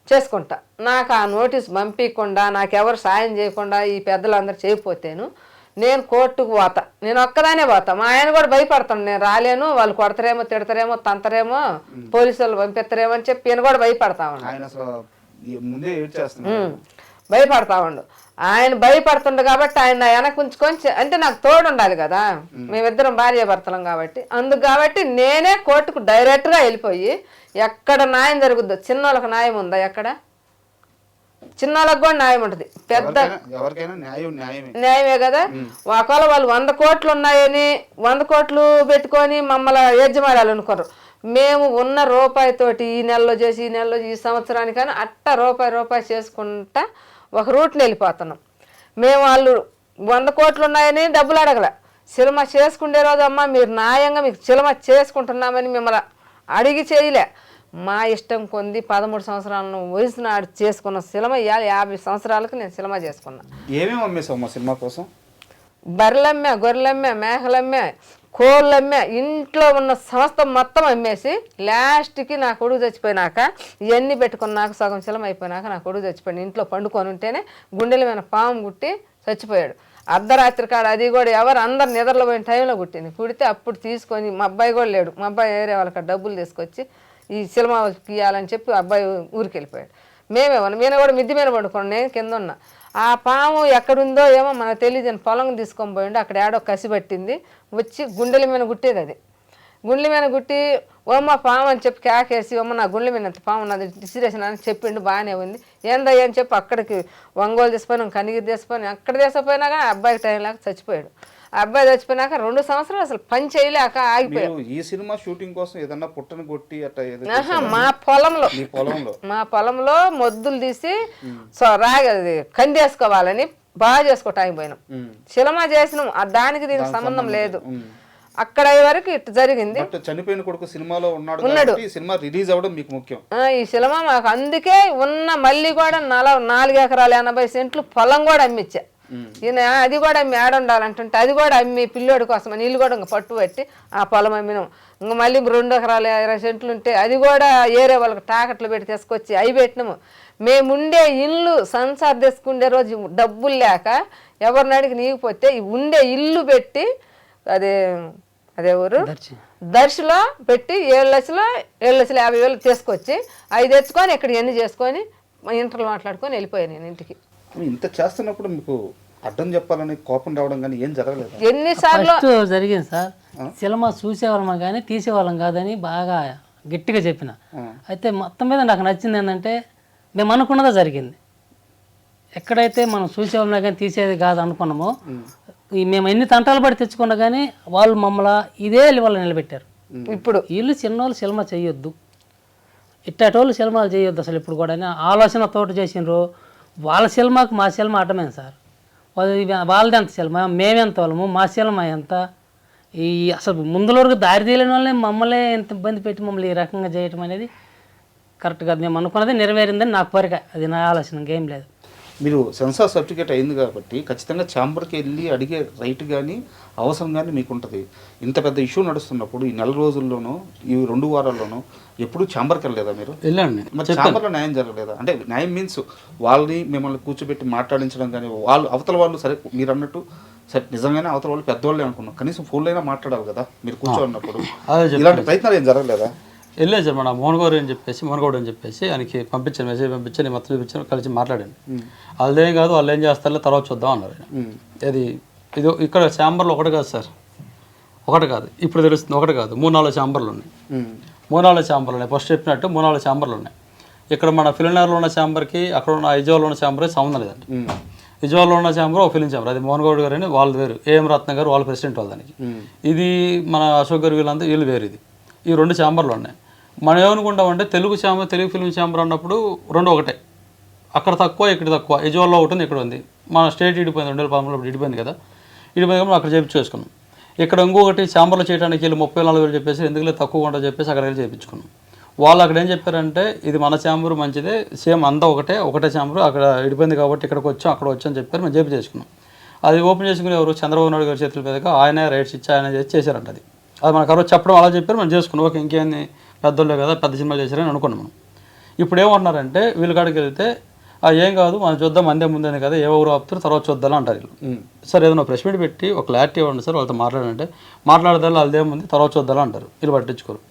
చేసుకుంటా. నాకు ఆ నోటీస్ పంపించకుండా నాకెవరు సాయం చేయకుండా ఈ పెద్దలందరూ చేయకపోతేను నేను కోర్టుకు పోతా. నేను ఒక్కదానే పోతా, మా ఆయన కూడా భయపడతాను, నేను రాలేను, వాళ్ళు కొడతారేమో, తిడతారేమో, తంతరేమో, పోలీసు వాళ్ళు పంపిస్తారేమో అని చెప్పి నేను కూడా భయపడతా ఉన్నాను. భయపడతా ఉండు. ఆయన భయపడుతుండు కాబట్టి ఆయన నా వెనక ఉంచుకొని అంటే నాకు తోడు ఉండాలి కదా, మేమిద్దరం భార్యాభర్తలం కాబట్టి. అందుకు కాబట్టి నేనే కోర్టుకు డైరెక్ట్గా వెళ్ళిపోయి ఎక్కడ న్యాయం జరుగుద్దో, చిన్నోళ్ళకి న్యాయం ఉందా ఎక్కడ? చిన్నోళ్ళకి కూడా న్యాయం ఉంటుంది, పెద్ద న్యాయమే కదా. ఒకవేళ వాళ్ళు 100 కోట్లు ఉన్నాయని 100 కోట్లు పెట్టుకొని మమ్మల్ని యజమాడాలి అనుకోరు. మేము ఉన్న రూపాయితోటి ఈ నెలలో చేసి ఈ నెలలో ఈ సంవత్సరానికైనా అట్ట రూపాయి చేసుకుంటా ఒక రూట్ని వెళ్ళిపోతున్నాం. మేము వాళ్ళు 100 కోట్లు ఉన్నాయని డబ్బులు అడగల. సినిమా చేసుకునే రోజు అమ్మ మీరు న్యాయంగా మీకు సినిమా చేసుకుంటున్నామని మిమ్మల్ని అడిగి చేయలే. మా ఇష్టం కొంది 13 సంవత్సరాలను వయసు నాడు చేసుకున్న సినిమా ఇవాళ 50 సంవత్సరాలకు నేను సినిమా చేసుకున్నా.
ఏమేమి అమ్మేసావు సినిమా కోసం?
బర్రెలమ్మే, గొర్రెలమ్మే, మేకలమ్మే, కోళ్ళమ్మే, ఇంట్లో ఉన్న సంస్థ మొత్తం అమ్మేసి లాస్ట్కి నా కొడుకు చచ్చిపోయినాక ఇవన్నీ పెట్టుకున్నాక సగం శిలం అయిపోయినాక నా కొడుకు చచ్చిపోయాడు. ఇంట్లో పండుకొని ఉంటేనే గుండెల మీద పాము గుట్టి చచ్చిపోయాడు. అర్ధరాత్రి కాడ అది కూడా ఎవరు అందరు నిద్రలో పోయిన టైంలో కుట్టింది. కుడితే అప్పుడు తీసుకొని మా అబ్బాయి కూడా లేడు, మా అబ్బాయి వేరే వాళ్ళకి డబ్బులు తీసుకొచ్చి ఈ సినిమా ఇవ్వాలని చెప్పి అబ్బాయి ఊరికి వెళ్ళిపోయాడు. నేను కూడా మిద్ది మీద పడుకోండి, నేను కింద ఉన్నా. ఆ పాము ఎక్కడుందో ఏమో మనకు తెలియదు, పొలం తీసుకొని పోయిండు. అక్కడ ఏడో కసి పట్టింది, వచ్చి గుండెల మీద గుట్టేది. అది గుండెల మీద గుట్టి ఓమ్మ పాము అని చెప్పి కేకేసి ఓమ్మ నా గుండెల మీద పాము ఉన్నది డిసిరేషన్ అని చెప్పిండు. బాగానే ఉంది. ఏందయ్యా అని చెప్పి అక్కడికి ఒంగోలు తీసుకుపోయినాం, కనిగిరి తీసుకుపోయినా, అక్కడ తీసుకుపోయినా కానీ అబ్బాయికి టైం లేక చచ్చిపోయాడు. ఆ అబ్బాయి చచ్చిపోయినాక 2 సంవత్సరాలు అసలు పని చేయలేక ఆగిపోయాడు.
ఈ సినిమా షూటింగ్ కోసం ఏదన్నా పుట్టను కొట్టి
మా పొలంలో మొద్దులు తీసి కందేసుకోవాలని బాగా చేసుకోవటానికి పోయినాం. సినిమా చేసినాం, దానికి దీనికి సంబంధం లేదు. అక్కడ వరకు ఇటు జరిగింది.
చనిపోయిన కొడుకు సినిమాలో ఉన్నాడు. సినిమా రిలీజ్ అవ్వడం మీకు ముఖ్యం.
ఈ సినిమా మాకు అందుకే ఉన్న మళ్ళీ కూడా 4 ఎకరాలు 80 సెంట్లు పొలం కూడా అమ్మిచ్చా. ఈయన అది కూడా అమ్మి ఆడుండాలంటుంటే అది కూడా అమ్మి పిల్లోడి కోసం నీళ్ళు కూడా ఇంకా పట్టు పెట్టి ఆ పొలం అమ్మినాం. ఇంకా మళ్ళీ 2 ఎకరాలు 20 సెంట్లు ఉంటే అది కూడా ఏరే వాళ్ళకి టాకెట్లు పెట్టి తీసుకొచ్చి అవి పెట్టినాము. మేముండే ఇల్లు సంసార్ తీసుకుండే రోజు డబ్బులు లేక ఎవరిని అడిగి నీగిపోతే ఉండే ఇల్లు పెట్టి అదే ఊరు దర్శిలో పెట్టి 7,50,000 తీసుకొచ్చి అవి తెచ్చుకొని ఇక్కడ ఎన్ని చేసుకొని ఇంటర్లో మాట్లాడుకొని వెళ్ళిపోయాను నేను ఇంటికి.
ఇంత చేస్తున్నప్పుడు మీకు అడ్డం చెప్పాలని కోపం రావడం కానీ ఏం జరగలేదు?
ఎన్నిసార్లు
జరిగింది సార్. సినిమా చూసేవాళ్ళం కానీ తీసేవాళ్ళం కాదని బాగా గట్టిగా చెప్పిన. అయితే మొత్తం మీద నాకు నచ్చింది ఏంటంటే మేము అనుకున్నదే జరిగింది. ఎక్కడైతే మనం చూసేవాళ్ళం కానీ తీసేది కాదు అనుకున్నామో, మేము ఎన్ని తంటాలు పడి తెచ్చుకున్నా కానీ వాళ్ళు మమ్మల్ని ఇదే లెవెల్లో నిలబెట్టారు. ఇప్పుడు వీళ్ళు చిన్నోళ్ళు సినిమా చేయొద్దు, ఇట్టేటోళ్ళు సినిమాలు చేయొద్దు అసలు ఇప్పుడు కూడా ఆలోచన తోట చేసినారు. వాళ్ళ సినిమాకి మా సినిమా అడ్డమే సార్. వాళ్ళది ఎంత సినిమా, మేమెంత వాళ్ళము, మా సినిమా ఎంత. ఈ అసలు ముందులో వరకు దారి తీయలేని వాళ్ళని మమ్మల్ని ఎంత ఇబ్బంది పెట్టి మమ్మల్ని ఈ రకంగా చేయటం అనేది కరెక్ట్ కాదు. మేము అనుకున్నది నెరవేరిందని నాకు కోరిక, అది నా ఆలోచన, ఇంకేం లేదు.
మీరు సెన్సార్ సర్టిఫికేట్ అయింది కాబట్టి ఖచ్చితంగా ఛాంబర్కి వెళ్ళి అడిగే రైట్ కానీ అవసరం కానీ మీకు ఉంటుంది. ఇంత పెద్ద ఇష్యూ నడుస్తున్నప్పుడు ఈ 4 రోజుల్లోనూ ఈ 2 వారాల్లోనూ ఎప్పుడు ఛాంబర్కి వెళ్ళలేదా మీరు?
వెళ్ళండి.
మరి ఛాంబర్లో న్యాయం జరగలేదా? అంటే న్యాయం మీన్స్ వాళ్ళని మిమ్మల్ని కూర్చోబెట్టి మాట్లాడించడం కానీ వాళ్ళు అవతల వాళ్ళు సరే మీరు అన్నట్టు సరే నిజంగానే అవతల వాళ్ళు పెద్దవాళ్ళే అనుకున్నాం, కనీసం ఫోన్లో అయినా మాట్లాడాలి కదా మీరు కూర్చోన్నప్పుడు. ఇలాంటి ప్రయత్నాలు ఏం జరగలేదా?
వెళ్ళాను సార్. మన మోహన్ గౌడ్ అని చెప్పేసి ఆయనకి పంపించాను, మెసేజ్ పంపించాను, మొత్తం చూపించాను, కలిసి మాట్లాడాను. వాళ్ళేం కాదు, వాళ్ళు ఏం చేస్తారో తర్వాత చూద్దాం అన్నారు. అది ఇది ఇక్కడ ఛాంబర్లు ఒకటి కాదు సార్, ఒకటి కాదు, ఇప్పుడు తెలుస్తుంది, ఒకటి కాదు, 3-4 ఛాంబర్లు ఉన్నాయి. 3-4 ఛాంబర్లు ఉన్నాయి. ఫస్ట్ చెప్పినట్టు 3-4 ఛాంబర్లు ఉన్నాయి. ఇక్కడ మన ఫిలింనగర్లో ఉన్న ఛాంబర్కి అక్కడ ఉన్న విజయవాడలో ఉన్న ఛాంబర్కి సంబంధం లేదండి. విజయవాడలో ఉన్న ఛాంబర్ ఒక ఫిలిం ఛాంబర్, అది మోహన్ గౌడ్ గారు అని వాళ్ళు వేరు, ఏఎం రత్న గారు వాళ్ళ ప్రెసిడెంట్ వాళ్ళు దానికి. ఇది మన అశోక్ గారు వీళ్ళంతా వీళ్ళు వేరు. ఇది ఈ 2 ఛాంబర్లు ఉన్నాయి. మనం ఏమనుకుంటామంటే తెలుగు ఫిలిం ఛాంబర్ అన్నప్పుడు 2 ఒకటే, అక్కడ తక్కువ ఇక్కడ తక్కువ. విజయవాడలో ఒకటి ఉంది, ఇక్కడ ఉంది. మన స్టేట్ ఇడిపోయింది, 2013 ఇడిపోయింది కదా, ఇడిపోయింది అక్కడ చేయించుకున్నాం. ఇక్కడ ఇంకొకటి ఛాంబర్లో చేయడానికి వెళ్ళి 34,000 చెప్పేసి ఎందుకులే తక్కువ ఉంటుంది చెప్పేసి అక్కడ వెళ్ళి చేయించుకున్నాం. వాళ్ళు అక్కడ ఏం చెప్పారంటే ఇది మన ఛాంబర్ మంచిదే, సేమ్ అంతా ఒకటే ఛాంబర్, అక్కడ ఇడిపోయింది కాబట్టి ఇక్కడికి వచ్చాం అక్కడ వచ్చామని చెప్పారు. మేము చేయించుకున్నాం. అది ఓపెన్ చేసుకుని ఎవరు చంద్రబాబు నాయుడు గారి చేతుల మీదుగా ఆయన రైట్స్ ఇచ్చి ఆయన చేశారంట. అది మనకు ఆ రోజు చెప్పడం అలా చెప్పారు, మనం చేసుకున్నాం. ఓకే, ఇంకేంది పెద్దోళ్ళే కదా, పెద్ద సినిమాలు చేశారని అనుకున్నాం మనం. ఇప్పుడు ఏమంటున్నారంటే వీళ్ళ కాడికి వెళ్తే ఏం కాదు మనం చూద్దాం, మందే ముందే కదా, ఎవరు ఆపుతారు తర్వాత చూద్దాం అంటారు వీళ్ళు. సార్ ఏదైనా ప్రెస్ మీట్ పెట్టి ఒక క్లారిటీ ఇవ్వండి సార్, వాళ్ళతో మాట్లాడంటే మాట్లాడదాం వాళ్ళదేముంది తర్వాత చూద్దాం అంటారు, వీళ్ళు పట్టించుకోరు.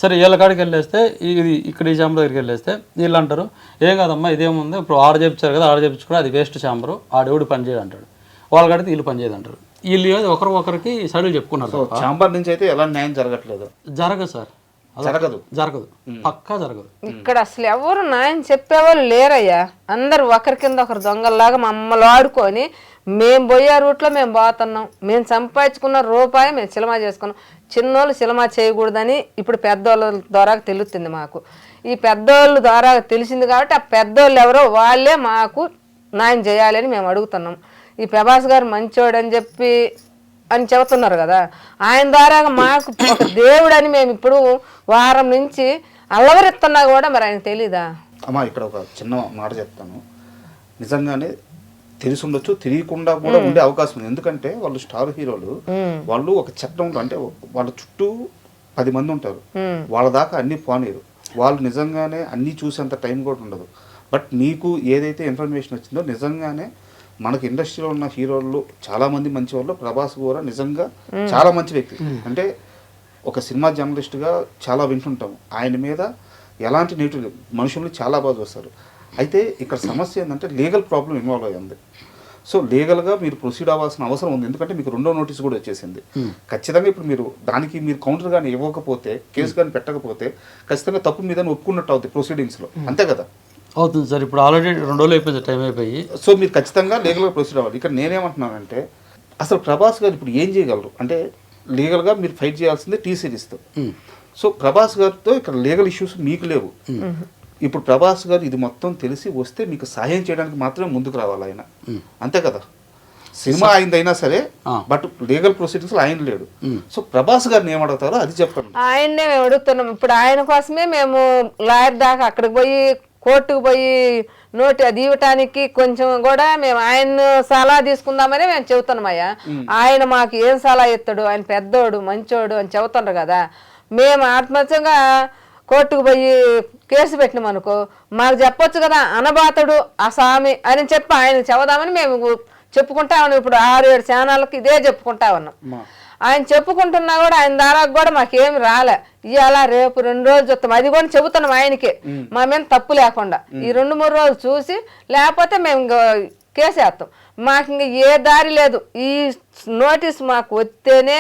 సరే వీళ్ళ కాడికి వెళ్ళేస్తే ఇది ఇక్కడ ఈ ఛాంబర్ దగ్గరికి వెళ్ళేస్తే వీళ్ళు అంటారు ఏం కాదమ్మా ఇదేముంది ఇప్పుడు ఆడ చేపించారు కదా ఆడ చేపించుకుని అది వేస్ట్ ఛాంబరు ఆడెవడు పని చేయడు అంటాడు. వాళ్ళ కాడితే వీళ్ళు పని చేయదు అంటారు. వీళ్ళు ఒకరికి సైడ్లు చెప్పుకున్నారు.
ఛాంబర్ నుంచి అయితే ఎలా న్యాయం జరగట్లేదు.
జరగదు సార్, జరగదు, పక్కా జరగదు.
ఇక్కడ అసలు ఎవరు న్యాయం చెప్పేవాళ్ళు లేరయ్యా. అందరు ఒకరి కింద ఒకరు దొంగల్లాగా మమ్మల్ని ఆడుకొని మేము పోయే రూట్లో మేము పోతున్నాం. మేము సంపాదించుకున్న రూపాయి మేము సినిమా చేసుకున్నాం. చిన్నోళ్ళు సినిమా చేయకూడదని ఇప్పుడు పెద్దోళ్ళ ద్వారా తెలుస్తుంది మాకు. ఈ పెద్దోళ్ళ ద్వారా తెలిసింది కాబట్టి ఆ పెద్దోళ్ళు ఎవరో వాళ్ళే మాకు న్యాయం చేయాలని మేము అడుగుతున్నాం. ఈ ప్రభాస్ గారు మంచోడు అని చెప్పి అని చెబుతున్నారు కదా, ఆయన ద్వారా మాకు ఒక దేవుడు అని మేము ఇప్పుడు వారం నుంచి అల్లవరెత్తున్నా కూడా మరి ఆయన తెలీదా?
అమ్మా ఇక్కడ ఒక చిన్న మాట చెప్తాను. నిజంగానే తెలిసి ఉండొచ్చు, తెలియకుండా కూడా ఉండే అవకాశం ఉంది. ఎందుకంటే వాళ్ళు స్టార్ హీరోలు, వాళ్ళు ఒక చట్టం అంటే వాళ్ళ చుట్టూ 10 మంది ఉంటారు. వాళ్ళ దాకా అన్ని పోనీరు. వాళ్ళు నిజంగానే అన్నీ చూసేంత టైం కూడా ఉండదు. బట్ మీకు ఏదైతే ఇన్ఫర్మేషన్ వచ్చిందో నిజంగానే మనకి ఇండస్ట్రీలో ఉన్న హీరోలు చాలా మంది మంచి వాళ్ళు. ప్రభాస్ కూడా నిజంగా చాలా మంచి వ్యక్తి. అంటే ఒక సినిమా జర్నలిస్ట్గా చాలా వింటుంటాము. ఆయన మీద ఎలాంటి నెగిటివ్ మనుషుల్ని చాలా బాగా చూస్తారు. అయితే ఇక్కడ సమస్య ఏంటంటే లీగల్ ప్రాబ్లం ఇన్వాల్వ్ అయ్యింది. సో లీగల్గా మీరు ప్రొసీడ్ అవ్వాల్సిన అవసరం ఉంది. ఎందుకంటే మీకు 2వ నోటీస్ కూడా వచ్చేసింది. ఖచ్చితంగా ఇప్పుడు మీరు దానికి మీరు కౌంటర్ కానీ ఇవ్వకపోతే, కేసు కానీ పెట్టకపోతే ఖచ్చితంగా తప్పు మీద ఒప్పుకున్నట్టు అవుతుంది ప్రొసీడింగ్స్లో. అంతే కదా?
అవుతుంది సార్. ఇప్పుడు ఆల్రెడీ 2 రోజులు అయిపోయింది, టైం అయిపోయి.
సో మీరు ఖచ్చితంగా లీగల్గా ప్రొసీడ్ అవ్వాలి. ఇక్కడ నేనేమంటున్నానంటే అసలు ప్రభాస్ గారు ఇప్పుడు ఏం చేయగలరు అంటే లీగల్గా మీరు ఫైట్ చేయాల్సిందే టీ సిరీస్తో. సో ప్రభాస్ గారితో ఇక్కడ లీగల్ ఇష్యూస్ మీకు లేవు. ఇప్పుడు ప్రభాస్ గారు ఇది మొత్తం తెలిసి వస్తే మీకు సహాయం చేయడానికి మాత్రమే ముందుకు రావాలి ఆయన. అంతే కదా? సినిమా అయిందైనా సరే, బట్ లీగల్ ప్రొసీడింగ్స్ ఆయన లేడు. సో ప్రభాస్ గారిని ఏమడుగుతారో అది చెప్పండి.
ఆయన్నే మేము అడుగుతున్నాం. ఇప్పుడు ఆయన కోసమే మేము లాయర్ దాకా అక్కడికి పోయి కోర్టుకు పోయి నోటి అది ఇవ్వటానికి కొంచెం కూడా మేము ఆయన సలహా తీసుకుందామని మేము చెబుతున్నామయ్యా. ఆయన మాకు ఏం సలహా ఇస్తాడు, ఆయన పెద్దోడు మంచోడు అని చెబుతుండ్రు కదా. మేము ఆత్మహత్యంగా కోర్టుకు పోయి కేసు పెట్టినాం అనుకో, మాకు చెప్పొచ్చు కదా అనబాతుడు అసామి అని చెప్పి ఆయన చెబుదామని మేము చెప్పుకుంటా ఉన్నాం. ఇప్పుడు 6-7 ఛానళ్ళకి ఇదే చెప్పుకుంటా ఉన్నాం. ఆయన చెప్పుకుంటున్నా కూడా ఆయన ద్వారా కూడా మాకేమి రాలే. ఇవాళ రేపు 2 రోజులు చూస్తాం, అది కూడా చెబుతున్నాం ఆయనకే, మా మీద తప్పు లేకుండా. ఈ 2-3 రోజులు చూసి లేకపోతే మేము కేసు వేస్తాం. మాకు ఇంక ఏ దారి లేదు. ఈ నోటీస్ మాకు వస్తేనే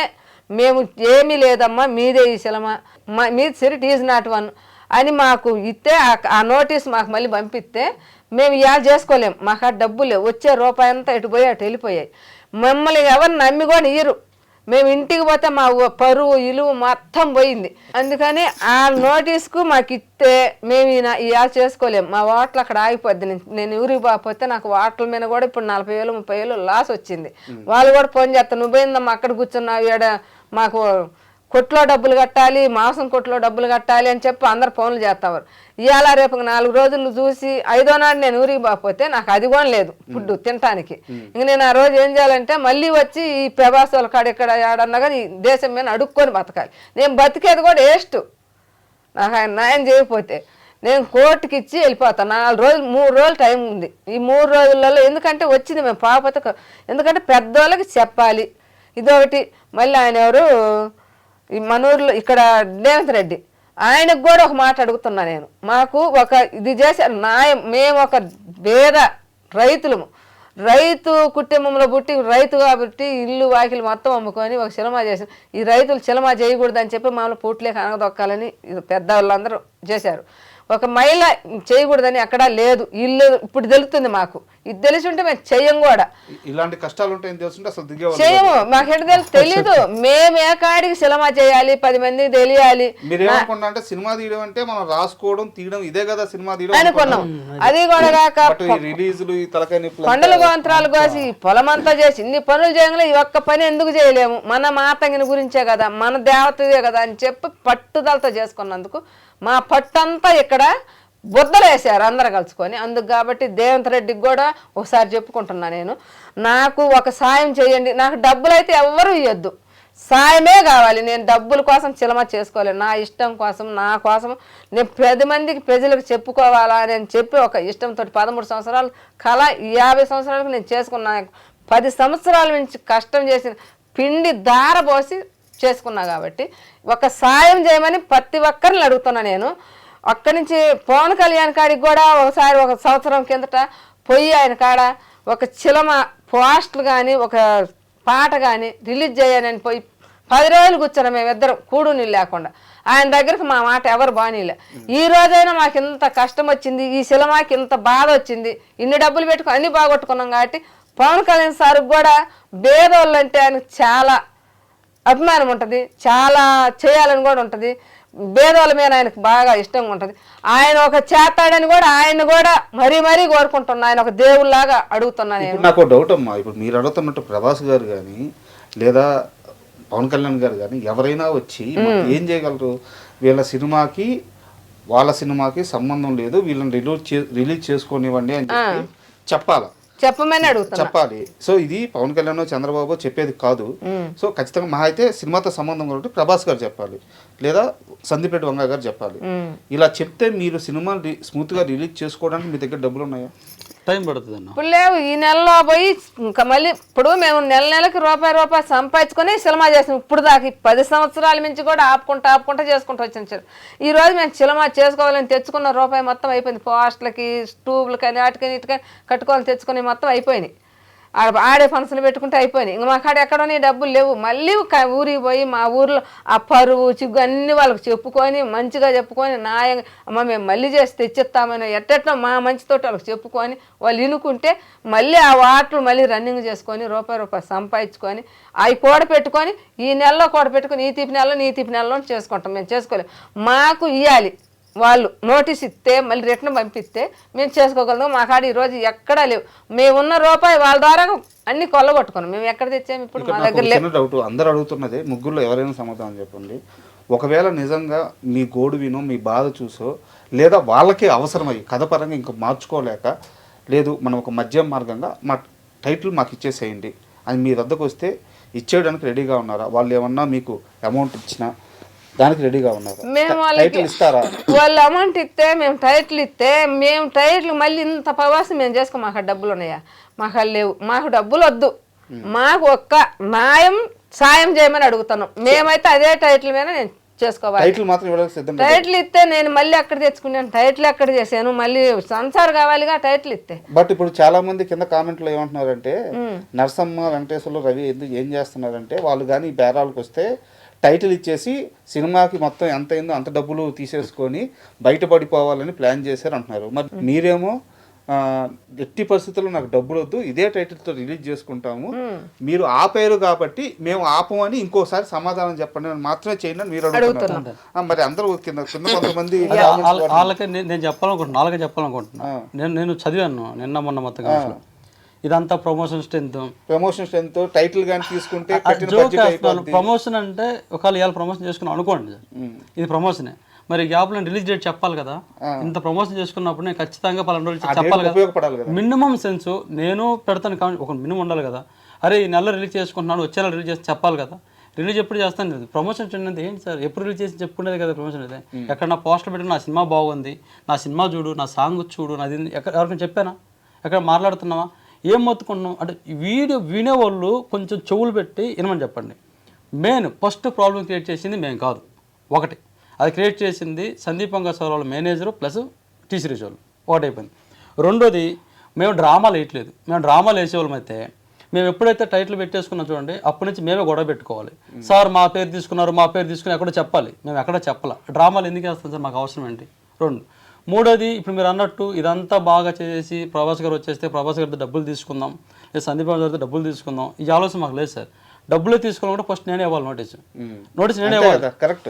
మేము ఏమీ లేదమ్మా మీదే ఈ సినిమా, మీది సిరిట్ ఈజ్ నాట్ వన్ అని మాకు ఇస్తే ఆ నోటీస్ మాకు మళ్ళీ పంపిస్తే మేము ఇవాళ చేసుకోలేము. మాకు ఆ డబ్బులు లేవు. వచ్చే రూపాయి అంతా ఎటు పోయి అటు వెళ్ళిపోయాయి. మమ్మల్ని ఎవరు నమ్మి కూడా ఇయ్యరు. మేము ఇంటికి పోతే మా పరువు ఇలువ మొత్తం పోయింది. అందుకని ఆ నోటీస్కు మాకు ఇస్తే మేము ఇవాళ చేసుకోలేము. మా వాటలు అక్కడ ఆగిపోద్ది. నేను ఊరికి పోతే నాకు వాటల మీద కూడా ఇప్పుడు 40,000 30,000 లాస్ వచ్చింది. వాళ్ళు కూడా ఫోన్ చేస్తారు, నువ్వేందమ్మా అక్కడ కూర్చున్నావు, ఈడ మాకు కొట్లో డబ్బులు కట్టాలి, మాంసం కొట్లో డబ్బులు కట్టాలి అని చెప్పి అందరు ఫోన్లు చేస్తారు. ఇవాళ రేపు 4 రోజులు చూసి 5వ నాడు నేను ఊరికి పోతే నాకు అది కూడా లేదు ఫుడ్ తినటానికి. ఇంక నేను ఆ రోజు ఏం చేయాలంటే మళ్ళీ వచ్చి ఈ ప్రభాస్ వాళ్ళ కాడ ఇక్కడ ఆడన్నా కానీ దేశం మీద అడుక్కొని బతకాలి. నేను బతికేది కూడా వేస్ట్. నాకు ఆయన న్యాయం చేయకపోతే నేను కోర్టుకి ఇచ్చి వెళ్ళిపోతాను. 4 రోజులు 3 రోజులు టైం ఉంది. ఈ 3 రోజులలో ఎందుకంటే వచ్చింది మేము పాపత, ఎందుకంటే పెద్దోళ్ళకి చెప్పాలి. ఇదొకటి. మళ్ళీ ఆయన ఎవరు ఈ మనూరులో ఇక్కడ రేవంత్ రెడ్డి, ఆయనకు కూడా ఒక మాట అడుగుతున్నా నేను. మాకు ఒక ఇది చేశారు న్యాయం. మేము ఒక పేద రైతులము, రైతు కుటుంబంలో పుట్టి రైతు కాబట్టి ఇల్లు వాకిలు మొత్తం అమ్ముకొని ఒక సినిమా చేసాం. ఈ రైతులు సినిమా చేయకూడదని చెప్పి మామూలు పూట్లేక అనగదొక్కాలని పెద్దవాళ్ళందరూ చేశారు. ఒక మహిళ చేయకూడదని అక్కడ లేదు. ఇల్లు ఇప్పుడు తెలుస్తుంది మాకు. ఇది తెలిసి ఉంటే మేము చెయ్యం కూడా.
ఇలాంటి కష్టాలు ఉంటాయని తెలుసుంటే అసలు
చెయ్యము. మాకెట తెలీదు. మేము ఏ కాడికి సినిమా చేయాలి, 10 మందికి తెలియాలి.
మీరేమనుకున్నా అంటే సినిమా తీయడం అంటే మనం రాసుకోవడం తీయడం ఇదే కదా సినిమా తీయడం
అనుకున్నాం. అది కూడా కాక
రిలీజులు
కొండల గోంతరాలు కోసి పొలమంతా చేసి ఇన్ని పనులు చేయగల ఈ ఒక్క పని ఎందుకు చేయలేము, మన మాతంగిని గురించే కదా, మన దేవతదే కదా అని చెప్పి పట్టుదలతో చేసుకున్నందుకు మా పట్టంతా ఇక్కడ బుద్ధలేసారు అందరు కలుసుకొని. అందుకు కాబట్టి రేవంత్ రెడ్డికి కూడా ఒకసారి చెప్పుకుంటున్నా నేను, నాకు ఒక సాయం చేయండి. నాకు డబ్బులు అయితే ఎవ్వరూ ఇవ్వద్దు, సాయమే కావాలి. నేను డబ్బుల కోసం సినిమా చేసుకోవాలి. నా ఇష్టం కోసం, నా కోసం నేను 10 మందికి ప్రజలకు చెప్పుకోవాలా అని చెప్పి ఒక ఇష్టంతో 13 సంవత్సరాలు కళ, 50 సంవత్సరాలకు నేను చేసుకున్నా. 10 సంవత్సరాల నుంచి కష్టం చేసిన పిండి దార పోసి చేసుకున్నా కాబట్టి ఒక సాయం చేయమని ప్రతి ఒక్కరిని అడుగుతున్నా నేను. అక్కడి నుంచి పవన్ కళ్యాణ్ కాడికి కూడా ఒకసారి ఒక సంవత్సరం కిందట పోయి ఆయన కాడ ఒక చిలమ పోస్టులు కానీ ఒక పాట కానీ రిలీజ్ చేయాలని పోయి 10 రోజులు కూర్చున్నాం మేమిద్దరం కూడు నీళ్ళు లేకుండా. ఆయన దగ్గరకు మా మాట ఎవరు బానీలే. ఈ రోజైనా మాకు ఇంత కష్టం వచ్చింది, ఈ సినిమాకి ఇంత బాధ వచ్చింది, ఇన్ని డబ్బులు పెట్టుకుని అన్ని బాగొట్టుకున్నాం కాబట్టి పవన్ కళ్యాణ్ సార్కి కూడా పేదోళ్ళు అంటే ఆయనకు చాలా అభిమానం ఉంటుంది, చాలా చేయాలని కూడా ఉంటుంది, పేదోళ్ళ మీద ఆయనకు బాగా ఇష్టంగా ఉంటుంది. ఆయన ఒక చేస్తాడని కూడా ఆయన కూడా మరీ మరీ కోరుకుంటున్నా, ఆయన ఒక దేవుళ్ళలాగా అడుగుతున్నా నేను.
నాకు డౌట్ అమ్మా, ఇప్పుడు మీరు అడుగుతున్నట్టు ప్రభాస్ గారు కానీ లేదా పవన్ కళ్యాణ్ గారు కానీ ఎవరైనా వచ్చి ఏం చేయగలరు? వీళ్ళ సినిమాకి వాళ్ళ సినిమాకి సంబంధం లేదు, వీళ్ళని రిలీజ్ చేసుకోనివ్వండి అని చెప్పి చెప్పాలా?
చెప్పమని అడుగుతున్నా.
చెప్పాలి. సో ఇది పవన్ కళ్యాణ్ చంద్రబాబు చెప్పేది కాదు. సో ఖచ్చితంగా మహా అయితే సినిమాతో సంబంధం కాబట్టి ప్రభాస్ గారు చెప్పాలి, లేదా సందీప్ రెడ్డి వంగ గారు చెప్పాలి. ఇలా చెప్తే మీరు సినిమా స్మూత్ గా రిలీజ్ చేసుకోవడానికి మీ దగ్గర డబ్బులు ఉన్నాయా?
టైం పడుతుంది అన్న.
ఇప్పుడు లేవు. ఈ నెలలో పోయి ఇంకా మళ్ళీ ఇప్పుడు మేము నెలకి రూపాయి సంపాదించుకొని సినిమా చేసాం. ఇప్పుడు దాకా 10 సంవత్సరాల నుంచి కూడా ఆపుకుంటా చేసుకుంటూ వచ్చాను. ఈ రోజు మేము సినిమా చేసుకోవాలని తెచ్చుకున్న రూపాయి మొత్తం అయిపోయింది. పోస్టులకి, ట్యూబ్లకి అని వాటికని ఇటుకని కట్టుకోవాలని తెచ్చుకుని మొత్తం అయిపోయినాయి. ఆడే ఫంక్షన్లు పెట్టుకుంటే అయిపోయినాయి. ఇంక మా కాడ ఎక్కడోని డబ్బులు లేవు. మళ్ళీ ఊరికి పోయి మా ఊర్లో ఆ పరువు చిగ్గు అన్ని వాళ్ళకి చెప్పుకొని మంచిగా చెప్పుకొని న్యాయంగా అమ్మ మేము మళ్ళీ చేసి తెచ్చిస్తామని ఎట్టెట్లా మా మంచితోటి వాళ్ళకి చెప్పుకొని వాళ్ళు ఇనుకుంటే మళ్ళీ ఆ వాటలు మళ్ళీ రన్నింగ్ చేసుకొని రూపాయి సంపాదించుకొని అవి కూడపెట్టుకొని ఈ నెలలో కూడపెట్టుకొని ఈ తీపి నెలలో చేసుకుంటాం. మేము చేసుకోలేము. మాకు ఇవ్వాలి వాళ్ళు నోటీస్ ఇస్తే మళ్ళీ రిటర్న్ పంపిస్తే మేము చేసుకోగలం. మా కాడ ఈరోజు ఎక్కడా లేవు. మేమున్న రూపాయి వాళ్ళ ద్వారా అన్ని కొల్లగొట్టుకున్నాం. మేము ఎక్కడ తెచ్చాము ఇప్పుడు? మా దగ్గర లేదు.
డౌట్ అందరూ అడుగుతున్నదే, ముగ్గురులో ఎవరైనా సమాధానం చెప్పండి. ఒకవేళ నిజంగా మీ గోడు వినో మీ బాధ చూసో లేదా వాళ్ళకే అవసరమయ్యి కథ పరంగా ఇంకా మార్చుకోలేక లేదు మనం ఒక మధ్యం మార్గంగా మా టైటిల్ మాకు ఇచ్చేసేయండి అని మీ వద్దకు వస్తే ఇచ్చేయడానికి రెడీగా ఉన్నారా? వాళ్ళు ఏమన్నా మీకు అమౌంట్ ఇచ్చినా దానికి రెడీగా ఉన్నారు?
మేము వాళ్ళకి
ఇస్తారా?
వాళ్ళు అమౌంట్ ఇస్తే మేము టైటిల్ మళ్ళీ ఇంత ప్రవాసం మేము చేసుకో. మాకు డబ్బులు ఉన్నాయా? మాకు లేవు. మాకు డబ్బులు వద్దు. మాకు ఒక్క సాయం చేయమని అడుగుతున్నాం. మేమైతే అదే టైటిల్ మీద నేను చేసుకోవాలి.
టైటిల్ మాత్రం ఇవ్వడానికి సిద్ధం.
టైటిల్ ఇస్తే నేను మళ్ళీ అక్కడ తెచ్చుకున్నాను. టైటిల్ ఎక్కడ చేశాను? మళ్ళీ సంసార్ కావాలిగా టైటిల్ ఇస్తే.
బట్ ఇప్పుడు చాలా మంది కింద కామెంట్లో ఏమంటున్నారంటే నరసమ్మ వెంకటేశ్వర్లు రవి ఎందుకు ఏం చేస్తున్నారంటే వాళ్ళు కానీ బేరాలకు వస్తే టైటిల్ ఇచ్చేసి సినిమాకి మొత్తం ఎంత అయిందో అంత డబ్బులు తీసేసుకొని బయటపడిపోవాలని ప్లాన్ చేశారు అంటున్నారు. మరి మీరేమో ఎట్టి పరిస్థితుల్లో నాకు డబ్బులు వద్దు, ఇదే టైటిల్తో రిలీజ్ చేసుకుంటాము, మీరు ఆపారు కాబట్టి మేము ఆపమని ఇంకోసారి సమాధానం చెప్పండి అని మాత్రమే చేయండి అని మీరు అడుగుతున్నారు. మరి అందరూ కింద కొంతమంది
వాళ్ళకే నేను చెప్పాలనుకుంటున్నా. నేను చదివాను నిన్న మొన్న మొత్తం ఇదంతా ప్రమోషన్ స్ట్రెంత్
టైటిల్ కానీ తీసుకుంటే
ప్రమోషన్ అంటే ఒకవేళ ఇవాళ ప్రమోషన్ చేసుకున్నాం అనుకోండి, ఇది ప్రమోషనే. మరి గ్యాప్లో రిలీజ్ డేట్ చెప్పాలి కదా. ఇంత ప్రమోషన్ చేసుకున్నప్పుడు నేను ఖచ్చితంగా 10 రోజులు చెప్పాలి కదా. మినిమం సెన్స్ నేను పెడతాను కానీ ఒక మినిమం ఉండాలి కదా. అరే ఈ నెల రిలీజ్ చేసుకుంటున్నాను, వచ్చే నెల రిలీజ్ చేసి చెప్పాలి కదా. రిలీజ్ ఎప్పుడు చేస్తాను లేదు. ప్రమోషన్ అంటే ఏంటి సార్? ఎప్పుడు రిలీజ్ చేసి చెప్పుకునేది కదా ప్రమోషన్ అయితే. ఎక్కడ నా పోస్టర్ పెట్టి నా సినిమా బాగుంది, నా సినిమా చూడు, నా సాంగ్ చూడు, నాది ఎవరికైనా చెప్పానా? ఎక్కడ మాట్లాడుతున్నావా? ఏం మొత్తుకుంటున్నాం అంటే వీడియో వినేవాళ్ళు కొంచెం చెవులు పెట్టి వినమని చెప్పండి. మెయిన్ ఫస్ట్ ప్రాబ్లం క్రియేట్ చేసింది మేము కాదు. ఒకటి అది క్రియేట్ చేసింది సందీప్ వంగ సార్ వాళ్ళ మేనేజరు ప్లస్ టీ సిరీస్ వాళ్ళు. ఒకటైపోయింది. రెండోది మేము డ్రామాలు వేయట్లేదు. మేము డ్రామాలు వేసేవాళ్ళం అయితే మేము ఎప్పుడైతే టైటిల్ పెట్టేసుకున్నాం చూడండి అప్పటి నుంచి మేమే గొడవ పెట్టుకోవాలి. సార్ మా పేరు తీసుకున్నారు, మా పేరు తీసుకుని ఎక్కడో చెప్పాలి. మేము ఎక్కడ చెప్పాలి. డ్రామాలు ఎందుకు వేస్తాం సార్? మాకు అవసరం ఏంటి? రెండు. మూడోది ఇప్పుడు మీరు అన్నట్టు ఇదంతా బాగా చేసి ప్రభాస్ గారు వచ్చేస్తే ప్రభాస్ గారితో డబ్బులు తీసుకుందాం, లేదా సందీప్ గారితో డబ్బులు తీసుకుందాం, ఈ ఆలోచన మాకు లేదు సార్. డబ్బులే తీసుకోవాలంటే ఫస్ట్ నేనే ఇవ్వాలి నోటీస్ నేనే ఇవ్వాలి.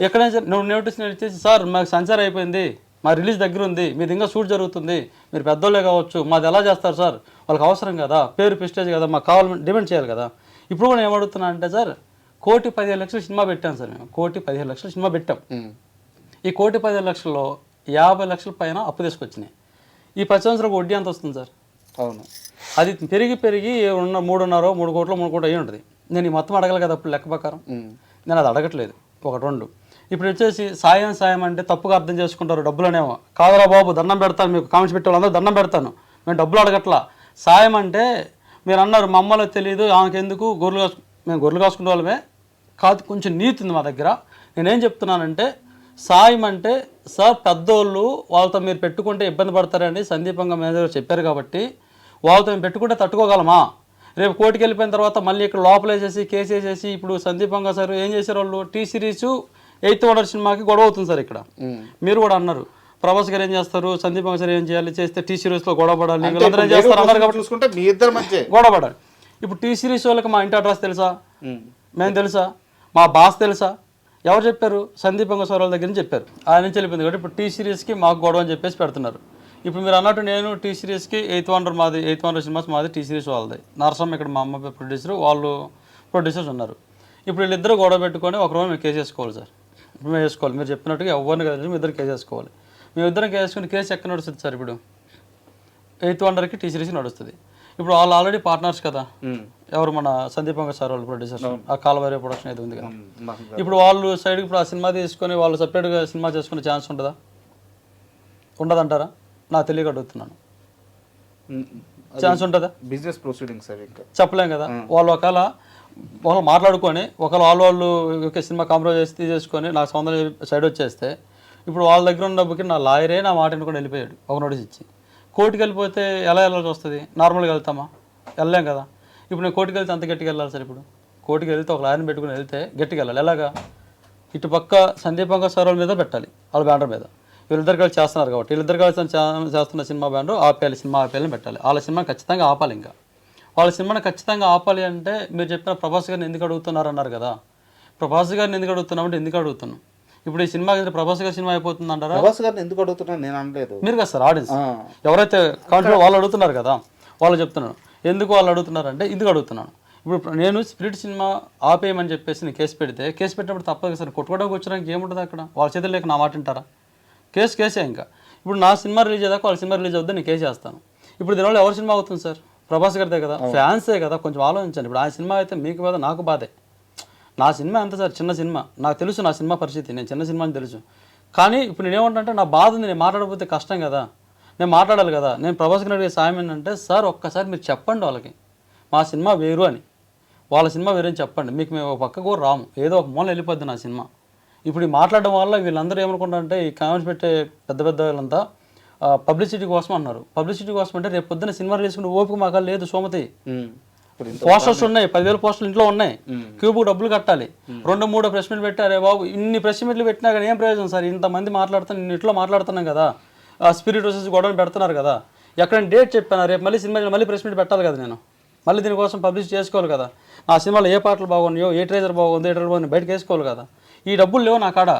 ఎక్కడైనా నువ్వు నోటీస్ నేను ఇచ్చేసి సార్ మాకు సెన్సార్ అయిపోయింది, మా రిలీజ్ దగ్గర ఉంది, మీది ఇంకా షూట్ జరుగుతుంది, మీరు పెద్దోళ్ళే కావచ్చు, మాది ఎలా చేస్తారు సార్? వాళ్ళకి అవసరం కదా, పేరు ప్రెస్టేజ్ కదా, మాకు కావాలని డిమాండ్ చేయాలి కదా. ఇప్పుడు కూడా ఏమడుగుతున్నా అంటే సార్ 1,15,00,000 సినిమా పెట్టాం సార్. మేము 1,15,00,000 సినిమా పెట్టాం. ఈ 1,15,00,000లో 50 లక్షల పైన అప్పు తీసుకొచ్చినాయి. ఈ 10 సంవత్సరాలకు వడ్డీ ఎంత వస్తుంది సార్?
అవును,
అది పెరిగి ఉన్న 3 కోట్లు అయ్యి ఉంటుంది. నేను ఈ మొత్తం అడగాలి కదా అప్పుడు లెక్క ప్రకారం. నేను అది అడగట్లేదు. ఒకటి. రెండు, ఇప్పుడు వచ్చేసి సాయం అంటే తప్పుగా అర్థం చేసుకుంటారు. డబ్బులనేమో కాదురా బాబు, దండం పెడతాను, మీకు కామెంట్స్ పెట్టే వాళ్ళందరూ దండం పెడతాను, మేము డబ్బులు అడగట్లా. సాయం అంటే మీరు అన్నారు మా అమ్మలో తెలియదు ఆమెకు ఎందుకు, మేము గొర్రెలు కాసుకునే వాళ్ళమే, కాదు కొంచెం నీతి ఉంది మా దగ్గర. నేనేం చెప్తున్నానంటే సాయం అంటే సార్ పెద్దోళ్ళు వాళ్ళతో మీరు పెట్టుకుంటే ఇబ్బంది పడతారని సందీపంగా మేనేజర్ చెప్పారు కాబట్టి వాళ్ళతో మేము పెట్టుకుంటే తట్టుకోగలమా? రేపు కోర్టుకి వెళ్ళిపోయిన తర్వాత మళ్ళీ ఇక్కడ లోపలేసేసి కేసు వేసేసి ఇప్పుడు సందీపంగా సార్ ఏం చేశారు వాళ్ళు టీ సిరీస్ 8th వండర్ సినిమాకి గొడవ అవుతుంది సార్. ఇక్కడ మీరు కూడా అన్నారు ప్రభాస్ గారు ఏం చేస్తారు, సందీపంగా సార్ ఏం చేయాలి, చేస్తే టీ సిరీస్లో గొడవ పడాలి, వీళ్ళందరూ ఏం చేస్తారు అన్నారు కాబట్టి
చూసుకుంటే మీ ఇద్దరి మధ్య
గొడవ పడాలి. ఇప్పుడు టీ సిరీస్ వాళ్ళకి మా ఇంటి అడ్రస్ తెలుసా, మేము తెలుసా, మా బాస్ తెలుసా? ఎవరు చెప్పారు? సందీపంగా సార్ వాళ్ళ దగ్గర నుంచి చెప్పారు. ఆయన నుంచి వెళ్ళిపోయింది కాబట్టి ఇప్పుడు టీ సిరీస్కి మాకు గొడవ అని చెప్పేసి పెడుతున్నారు. ఇప్పుడు మీరు అన్నట్టు నేను టీ సిరీస్కి 8th వండర్ మాది, 8th వండర్ సినిమాస్ మాది, టీ సిరీస్ వాళ్ళది. నరసమ్మ ఇక్కడ మా అమ్మ ప్రొడ్యూసర్, వాళ్ళు ప్రొడ్యూసర్స్ ఉన్నారు. ఇప్పుడు వీళ్ళిద్దరు గొడవ పెట్టుకొని ఒకరోజు మేము కేసు వేసుకోవాలి సార్. ఇప్పుడు మేము వేసుకోవాలి, మీరు చెప్పినట్టుగా ఎవరిని కలిసి మేము ఇద్దరు కేసు వేసుకోవాలి. మేము ఇద్దరం కేసు వేసుకుని కేసు ఎక్కడ నడుస్తుంది సార్? ఇప్పుడు 8th వండర్కి టీ సిరీస్ నడుస్తుంది. ఇప్పుడు వాళ్ళు ఆల్రెడీ పార్ట్నర్స్ కదా, ఎవరు మన సందీపంగా సార్ వాళ్ళు ప్రొడ్యూసర్స్, ఆ కాలవారి ప్రొడక్షన్ అయితే ఉంది కదా. ఇప్పుడు వాళ్ళు సైడ్కి ఇప్పుడు ఆ సినిమా తీసుకొని వాళ్ళు సపరేట్గా సినిమా చేసుకునే ఛాన్స్ ఉంటుందా? ఉండదంటారా? నాకు తెలియక అడుగుతున్నాను. ఛాన్స్ ఉంటుందా?
బిజినెస్ ప్రొసీడింగ్ సార్, ఇంకా
చెప్పలేం కదా. వాళ్ళు ఒకవేళ వాళ్ళు మాట్లాడుకొని ఒకవేళ వాళ్ళు సినిమా కాంప్రమైజ్ చేసి తీసేసుకొని నాకు సొంత సైడ్ వచ్చేస్తే ఇప్పుడు వాళ్ళ దగ్గర ఉన్న డబ్బుకి నా లాయరే నా మాట కూడా వెళ్ళిపోయాడు ఒక నోటీస్ ఇచ్చి. కోర్టుకి వెళ్ళిపోతే ఎలా వెళ్ళాల్సి వస్తుంది? నార్మల్గా వెళ్తామా? వెళ్ళలేం కదా. ఇప్పుడు నేను కోర్టుకి వెళ్తే అంత గట్టిగా వెళ్ళాలి సార్. ఇప్పుడు కోర్టుకి వెళ్తే ఒక లాయర్ని పెట్టుకుని వెళ్తే గట్టిగా వెళ్ళాలి. ఎలాగా? ఇటు పక్క సందీపంగా సార్ వాళ్ళ మీద పెట్టాలి, వాళ్ళ బ్యానర్ మీద. వీళ్ళిద్దరు కలిసి చేస్తున్నారు కాబట్టి వీళ్ళిద్దరు కలిసి చేస్తున్న సినిమా బ్యానర్ ఆపేయాలి, సినిమా ఆపేయాలని పెట్టాలి. వాళ్ళ సినిమా ఖచ్చితంగా ఆపాలి. ఇంకా వాళ్ళ సినిమాని ఖచ్చితంగా ఆపాలి అంటే మీరు చెప్పిన ప్రభాస్ గారిని ఎందుకు అడుగుతున్నారు అన్నారు కదా. ప్రభాస్ గారిని ఎందుకు అడుగుతున్నామంటే ఎందుకు అడుగుతున్నాం? ఇప్పుడు ఈ సినిమా ప్రభాస్ గారి సినిమా అయిపోతుంది అంటారా?
ప్రభాస్ గారిని ఎందుకు అడుగుతున్నాను నేను అనలేదు,
మీరు కదా సార్ ఆడియన్స్. ఎవరైతే కాన్ఫిడెంట్ వాళ్ళు అడుగుతున్నారు కదా, వాళ్ళు చెప్తున్నాను. ఎందుకు వాళ్ళు అడుగుతున్నారంటే ఎందుకు అడుగుతున్నాను. ఇప్పుడు నేను స్పిరిట్ సినిమా ఆపేయమని చెప్పేసి నేను కేసు పెడితే కేసు పెట్టినప్పుడు తప్పదు సార్. కొట్టుకోవడానికి వచ్చడానికి ఏముంటుంది అక్కడ? వాళ్ళ చేతులు లేక నా మాట వింటారా? కేసే. ఇంకా ఇప్పుడు నా సినిమా రిలీజ్ అయ్యాక వాళ్ళ సినిమా రిలీజ్ అవుతుంది, నేను కేసు చేస్తాను. ఇప్పుడు దీనివల్ల ఎవరి సినిమా అవుతుంది సార్? ప్రభాస్ గారిదే కదా, ఫ్యాన్సే కదా. కొంచెం ఆలోచించండి. ఇప్పుడు ఆ సినిమా అయితే మీకు బాధ, నాకు బాధే. నా సినిమా ఎంత సార్, చిన్న సినిమా, నాకు తెలుసు నా సినిమా పరిస్థితి, నేను చిన్న సినిమా అని తెలుసు. కానీ ఇప్పుడు నేనేమంటే నా బాధ ఉంది, నేను మాట్లాడకపోతే కష్టం కదా, నేను మాట్లాడాలి కదా. నేను ప్రభాస్ గారికి అడిగే సాయం ఏంటంటే సార్ ఒక్కసారి మీరు చెప్పండి వాళ్ళకి మా సినిమా వేరు అని, వాళ్ళ సినిమా వేరు అని చెప్పండి. మీకు మేము ఒక పక్క కూడా రాము, ఏదో ఒక మూల వెళ్ళిపోద్ది నా సినిమా. ఇప్పుడు ఈ మాట్లాడడం వల్ల వీళ్ళందరూ ఏమనుకుంటారంటే ఈ కామెంట్స్ పెట్టే పెద్ద పెద్ద వాళ్ళంతా పబ్లిసిటీ కోసం అన్నారు. పబ్లిసిటీ కోసం అంటే రేపు పొద్దున్న సినిమా రిలీజ్ ఓపిక మాకు లేదు సోమతి. పోస్టర్స్ ఉన్నాయి, 10,000 పోస్టర్లు ఇంట్లో ఉన్నాయి, క్యూబ్కి డబ్బులు కట్టాలి, 2-3 ప్రెస్ మీట్లు పెట్టారే బాబు. ఇన్ని ప్రెస్ మీట్లు పెట్టినా కానీ ఏం ప్రయోజనం సార్? ఇంతమంది మాట్లాడుతున్నాం, ఇంట్లో మాట్లాడుతున్నాం కదా, స్పిరిట్ వచ్చేసి గొడవలు పెడుతున్నారు కదా. ఎక్కడైనా డేట్ చెప్పాను, రేపు మళ్ళీ సినిమా మళ్ళీ ప్రెస్ మీట్ పెట్టాలి కదా, నేను మళ్ళీ దీనికోసం పబ్లిష్ చేసుకోవాలి కదా. ఆ సినిమాలో ఏ పాటలు బాగున్నాయో, ఏ ట్రైలర్ బాగుందో, ఏ ట్రైలర్ బాగుంది బయటకు వేసుకోవాలి కదా. ఈ డబ్బులు లేవు నా కాడ.